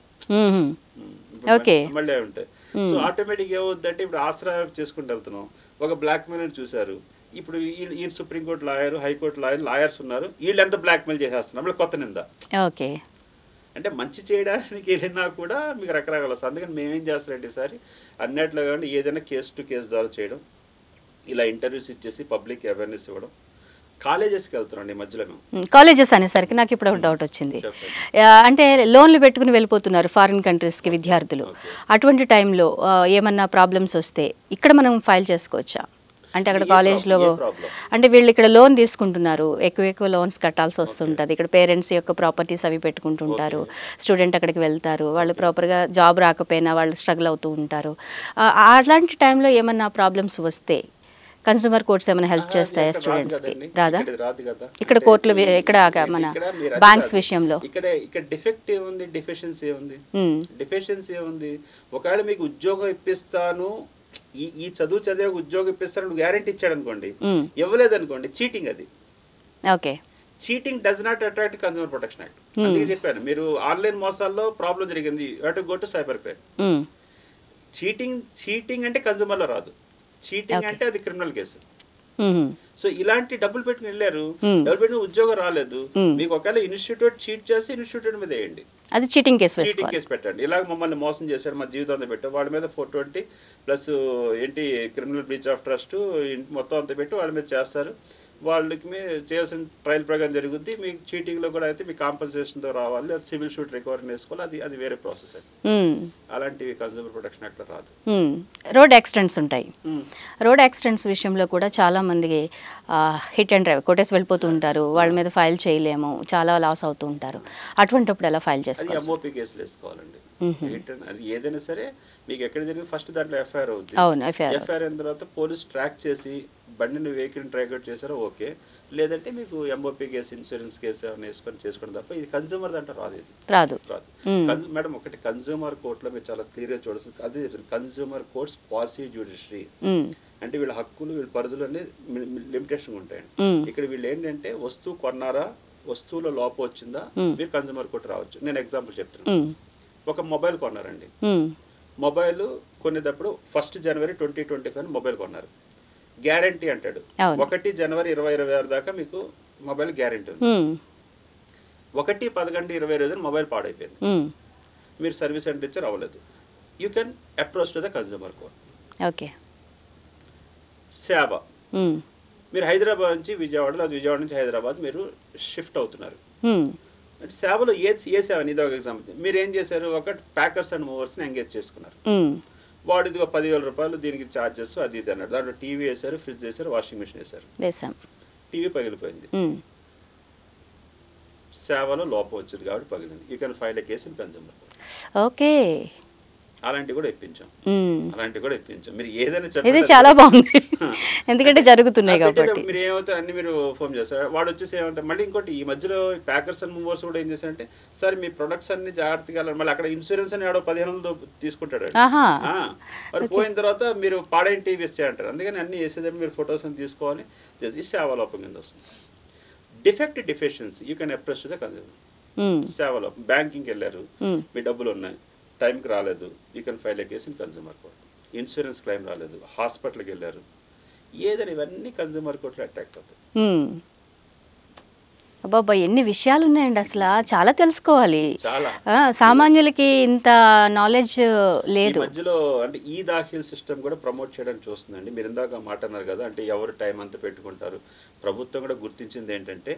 మళ్ళీ ఉంటాయి. సో ఆటోమేటిక్ ఏమవుతుందంటే ఇప్పుడు ఆసరా చేసుకుంటూ వెళ్తున్నాం, ఒక బ్లాక్ మెయిల్ చూశారు, ఇప్పుడు ఈ సుప్రీంకోర్టు లాయర్, హైకోర్టు లాయర్స్ ఉన్నారు, వీళ్ళు ఎంత బ్లాక్ మెయిల్ చేసేస్తున్నారు, మళ్ళీ కొత్త నింద. అంటే మంచి చేయడానికి వెళ్ళినా కూడా మీకు రకరకాల వస్తుంది. అందుకని మేమేం చేస్తారంటే ఈసారి అన్నిట్లో కానీ ఏదైనా కేసు టు కేసు ద్వారా చేయడం, ఇలా ఇంటర్వ్యూస్ ఇచ్చేసి పబ్లిక్ అవేర్నెస్ ఇవ్వడం. కాలేజెస్కి వెళ్తున్నాం ఈ మధ్యలో మేము. కాలేజెస్ అనేసరికి నాకు ఇప్పుడు ఒక డౌట్ వచ్చింది, అంటే లోన్లు పెట్టుకుని వెళ్ళిపోతున్నారు ఫారిన్ కంట్రీస్కి విద్యార్థులు. అటువంటి టైంలో ఏమన్నా ప్రాబ్లమ్స్ వస్తే ఇక్కడ మనం ఫైల్ చేసుకోవచ్చా? అంటే అక్కడ కాలేజ్లో అంటే వీళ్ళు ఇక్కడ లోన్ తీసుకుంటున్నారు, ఎక్కువ లోన్స్ కట్టాల్సి వస్తుంటుంది, ఇక్కడ పేరెంట్స్ యొక్క ప్రాపర్టీస్ అవి పెట్టుకుంటుంటారు, స్టూడెంట్ అక్కడికి వెళ్తారు, వాళ్ళు ప్రాపర్గా జాబ్ రాకపోయినా వాళ్ళు స్ట్రగుల్ అవుతూ ఉంటారు. అలాంటి టైంలో ఏమన్నా ప్రాబ్లమ్స్ వస్తే కన్స్యూమర్ కోర్ట్స్ ఏమైనా హెల్ప్ చేస్తాయా స్టూడెంట్స్కి? రాదా? ఇక్కడ కోర్టులు, ఇక్కడ మన బ్యాంక్స్ విషయంలో ఇక్కడ డిఫెక్ట్ ఏముంది, డెఫిషియన్సీ ఏముంది? డెఫిషియన్సీ ఏముంది? ఒకవేళ మీకు ఉద్యోగం ఇప్పిస్తాను, ఈ చదువు చదివే ఉద్యోగం ఇప్పిస్తాను గ్యారెంటీ ఇచ్చాడు అనుకోండి, ఇవ్వలేదు అనుకోండి, చీటింగ్ అది. Okay. Cheating does not attract consumer protection act. అందుకే చెప్పాను, మీరు ఆన్లైన్ మోసాల్లో ప్రాబ్లం జరిగింది, you have to go to cyber crime. Cheating అంటే కన్స్యూమర్ లో రాదు, చీటింగ్ అంటే అది క్రిమినల్ కేసు. సో ఇలాంటి డబ్బులు పెట్టుకుని వెళ్ళారు, డబ్బులు పెట్టుకుని ఉద్యోగం రాలేదు, మీకు ఒకవేళ ఇన్స్టిట్యూట్ చీట్ చేసి ఇన్స్టిట్యూట్ మీద వేయండి, అది చీటింగ్ కేసు పెట్టండి. ఇలాగ మమ్మల్ని మోసం చేశాడు, మా జీవితం పెట్టారు, వాళ్ళ మీద 420 ప్లస్ ఏంటి క్రిమినల్ బ్రీచ్ ఆఫ్ ట్రస్ట్ మొత్తం అంతా పెట్టి వాళ్ళ మీద చేస్తారు. వాళ్ళకి మీరు చేయాల్సిన ట్రయల్ ప్రకారం జరుగుద్ది. మీకు చీటింగ్లో కూడా అయితే మీకు కాంపన్సేషన్తో రావాలి, అది సివిల్ షూట్ రికవరీ చేసుకోవాలి, అది వేరే ప్రాసెస్ అండి. అలాంటివి కన్స్యూమర్ ప్రొటెక్షన్ యాక్ట్లో రాదు. రోడ్ యాక్సిడెంట్స్ ఉంటాయి, రోడ్ యాక్సిడెంట్స్ విషయంలో కూడా చాలా మందికి హిట్ అండ్ డ్రైవ్ కొట్టేసి వెళ్ళిపోతూ ఉంటారు, వాళ్ళ మీద ఫైల్ చేయలేము, చాలా లాస్ అవుతూ ఉంటారు. అటువంటిప్పుడు ఎలా ఫైల్ చేసుకోవాలి? ఎంఓపీ కేసులు వేసుకోవాలండి. అది ఏదైనా సరే మీకు ఎక్కడ జరిగింది ఫస్ట్ దాంట్లో ఎఫ్ఐఆర్ అవుతుంది. ఎఫ్ఐఆర్ అయిన తర్వాత పోలీస్ ట్రాక్ చేసి బండిని వెహికల్ ట్రాక్ అవుట్ చేశారో ఓకే, లేదంటే మీకు ఎంఓపీ కేసు, ఇన్సూరెన్స్ కేసు ఏమైనా వేసుకొని చేసుకోండి తప్ప ఇది కన్స్యూమర్ దాంట్లో రాదు. రాదు. మేడం ఒకటి కన్స్యూమర్ కోర్టులో మీరు చాలా క్లియర్గా చూడాల్సింది, అది కన్స్యూమర్ కోర్ట్స్ క్వాసీ జ్యుడిషియరీ అంటే వీళ్ళ హక్కులు, వీళ్ళ పరిధులు అన్ని లిమిటేషన్ ఉంటాయండి. ఇక్కడ వీళ్ళు ఏంటంటే వస్తువు కొన్నారా, వస్తువులో లోపం వచ్చిందా, మీరు కన్స్యూమర్ కోర్టు రావచ్చు. నేను ఎగ్జాంపుల్ చెప్తున్నాను, ఒక మొబైల్ కొన్నారండి, మొబైల్ కొనేటప్పుడు 1 జనవరి 2025 మొబైల్ కొన్నారు, గ్యారంటీ అంటాడు 1 జనవరి 2026 దాకా మీకు మొబైల్ గ్యారంటీ ఉంది. 1-11-20 రోజులు మొబైల్ పాడైపోయింది, మీరు సర్వీస్ సెంటర్ ఇచ్చారు, అవ్వలేదు. You can approach to the consumer court. Okay. సేవ, మీరు హైదరాబాద్ నుంచి విజయవాడ, లేదా విజయవాడ నుంచి హైదరాబాద్ మీరు షిఫ్ట్ అవుతున్నారు. అంటే సేవలో ఏ సేవ, ఇది ఒక ఎగ్జాంపుల్. మీరు ఏం చేశారు, ఒక ప్యాకర్స్ అండ్ మూవర్స్ని ఎంగేజ్ చేసుకున్నారు. వాడు ఇదిగో 10,000 రూపాయలు దీనికి ఛార్జెస్ అది ఇది అన్నాడు. దాంట్లో టీవీ వేశారు, ఫ్రిడ్జ్ వేశారు, వాషింగ్ మిషన్ వేశారు, టీవీ పగిలిపోయింది. సేవలో లోపం వచ్చింది కాబట్టి పగిలింది. You can file a case in consumer court. Okay. అలాంటివి కూడా ఇప్పించాం. మీరు ఏదైనా ఇది చాలా బాగుంది, ఎందుకంటే జరుగుతున్నాయి కాబట్టి. మీరు ఏమవుతారు అన్ని మీరు ఫోన్ చేస్తారు, వాడు వచ్చేసి ఏమంటారు. మళ్ళీ ఇంకోటి, ఈ మధ్యలో ప్యాకర్స్ అండ్ మూవర్స్ కూడా ఏం చేశారంటే, సార్ మీ ప్రొడక్ట్స్ అన్ని జాగ్రత్తగా, మళ్ళీ అక్కడ ఇన్సూరెన్స్ అని ఆడో 1500 తీసుకుంటాడు. మరి పోయిన తర్వాత మీరు పాడైన టీవీ ఇస్తే అంటారు. అందుకని అన్ని వేసేదాన్ని మీరు ఫొటోస్ అని తీసుకోవాలి. ఈ సేవలోపం కింద వస్తుంది. Defect deficiency you can approach the consumer. సేవలోపం, బ్యాంకింగ్కి వెళ్ళారు, మీ డబ్బులు ఉన్నాయి, టైంకి రాలేదు, you can file a case in consumer court. Insurance claim రాలేదు, హాస్పిటల్కి వెళ్ళారు, ఏదైనా ఇవన్నీ కన్జ్యూమర్ కోర్టులో అట్రాక్ట్ అవుతాయి. అబ్బాబ్బా, ఎన్ని విషయాలు ఉన్నాయండి, అసలు చాలా తెలుసుకోవాలి. చాలా సామాన్యులకి ఇంత నాలెడ్జ్ లేదు. మధ్యలో అంటే ఈ దాఖిల్ సిస్టమ్ కూడా ప్రమోట్ చేయడానికి చూస్తుందండి. మీరు ఇందాక మాట అన్నారు కదా, అంటే ఎవరు టైం అంతా పెట్టుకుంటారు. ప్రభుత్వం కూడా గుర్తించింది ఏంటంటే,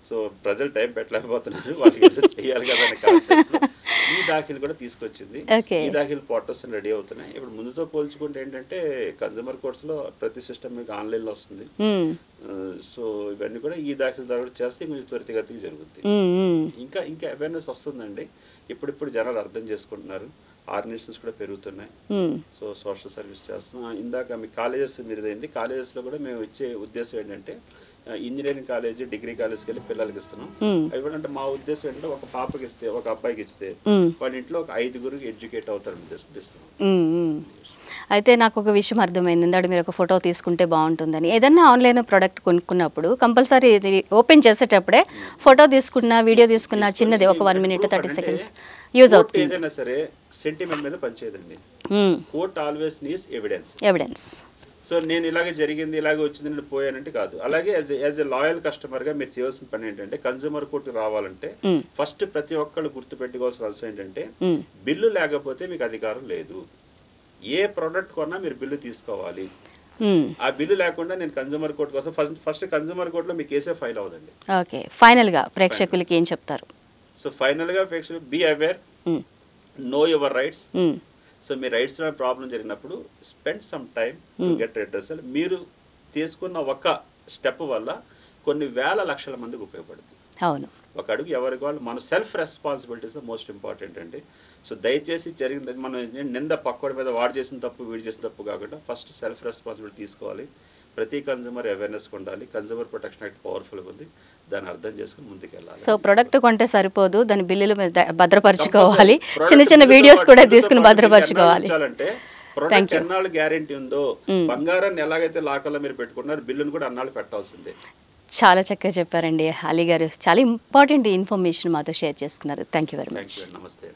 సో ప్రజలు టైం పెట్టలేకపోతున్నారు, వాళ్ళకి చేయాలి కదా అనే కాన్సెప్ట్ ఈ దాఖిల్ కూడా తీసుకొచ్చింది. ఈ దాఖిల్ పోర్టల్స్ రెడీ అవుతున్నాయి. ఇప్పుడు ముందుతో పోల్చుకుంటే ఏంటంటే, కన్జ్యూమర్ కోర్ట్స్ లో ప్రతి సిస్టమ్ మీకు ఆన్లైన్ లో వస్తుంది. సో ఇవన్నీ కూడా ఈ దాఖిల్ ద్వారా చేస్తే కొంచెం త్వరితగతిగా జరుగుతుంది. ఇంకా ఇంకా అవేర్నెస్ వస్తుందండి. ఇప్పుడిప్పుడు జనాలు అర్థం చేసుకుంటున్నారు, ఆర్గనైజేషన్స్ కూడా పెరుగుతున్నాయి. సో సోషల్ సర్వీస్ చేస్తున్నాం. ఇందాక మీ కాలేజెస్ మీదైంది, కాలేజెస్ లో కూడా మేము ఇచ్చే ఉద్దేశం ఏంటంటే, ఇంజనీరింగ్ కాలేజ్, డిగ్రీ కాలేజ్కి వెళ్ళి పిల్లలకి ఇస్తున్నాం. ఇవ్వడంటే మా ఉద్దేశం ఏంటంటే, ఒక పాపకి ఇస్తే, ఒక అబ్బాయికి ఇస్తే వాళ్ళ ఇంట్లో ఒక 5 ఎడ్యుకేట్ అవుతారు ఉద్దేశం. అయితే నాకు ఒక విషయం అర్థమైంది, ఇందాక మీరు ఒక ఫోటో తీసుకుంటే బాగుంటుందని. ఏదన్నా ఆన్లైన్ ప్రోడక్ట్ కొనుక్కున్నప్పుడు కంపల్సరీ ఓపెన్ చేసేటప్పుడే ఫోటో తీసుకున్నా, వీడియో తీసుకున్నా, చిన్నది ఒక 1 minute 30 seconds యూజ్ అవుతుంది. ఏదైనా సరే సెంటిమెంట్ మీద పనిచేయదండి. Court always needs evidence. So నేను ఇలాగే జరిగింది, ఇలాగే వచ్చింది, నేను పోయానంటే కాదు. అలాగే యాజ్ ఎ లాయల్ కస్టమర్ గా మీరు చేయాల్సిన పని ఏంటంటే, కన్జ్యూమర్ కోర్టు రావాలంటే ఫస్ట్ ప్రతి ఒక్కళ్ళు గుర్తు పెట్టుకోవాల్సిన అవసరం ఏంటంటే, బిల్లు లేకపోతే మీకు అధికారం లేదు. ఏ ప్రోడక్ట్ కొన్నా మీరు బిల్లు తీసుకోవాలి. ఆ బిల్లు లేకుండా నేను కన్జ్యూమర్ కోర్ట్ కోసం ఫస్ట్ కన్జ్యూమర్ కోర్టులో మీ కేసే ఫైల్ అవుదండి. ఓకే, ఫైనల్ గా ప్రేక్షకులకి ఏం చెప్తారు? సో ఫైనల్ గా ప్రేక్షకులు be aware, know your rights. So మీ రైట్స్ లో ప్రాబ్లం జరిగినప్పుడు spend some time to get redressal. మీరు తీసుకున్న ఒక స్టెప్ వల్ల కొన్ని వేల లక్షల మందికి ఉపయోగపడుతుంది. అవును, ఒక అడుగు ఎవరికి వాళ్ళు, మన సెల్ఫ్ రెస్పాన్సిబిలిటీస్ మోస్ట్ ఇంపార్టెంట్ అండి. సో దయచేసి జరిగింది మనం నింద పక్కడి మీద వాడు చేసిన తప్పు వీడు చేసిన తప్పు కాకుండా ఫస్ట్ సెల్ఫ్ రెస్పాన్సిబిలిటీ తీసుకోవాలి. ప్రతి కన్జ్యూమర్ అవేర్నెస్ ఉండాలి. కన్జ్యూమర్ ప్రొటెక్షన్ యాక్ట్ పవర్ఫుల్గా ఉంది, దాన్ని అర్థం చేసుకుని ముందుకెళ్ళాలి. సో ప్రొడక్ట్ కొంటే సరిపోదు, దాని బిల్లులు భద్రపరచుకోవాలి, చిన్న చిన్న వీడియోస్ కూడా తీసుకుని భద్రపరచుకోవాలి. ప్రొడక్ట్ ఎన్నాళ్ళు గ్యారెంటీ ఉందో, బంగారాన్ని ఎలాగైతే లాకర్లో మీరు పెట్టుకున్నారు, బిల్లును కూడా అన్నాళ్ళు పెట్టాల్సిందే. చాలా చక్కగా చెప్పారండి అలీ గారు. చాలా ఇంపార్టెంట్ ఇన్ఫర్మేషన్ మాతో షేర్ చేసుకున్నారు. Thank you very much. నమస్తే.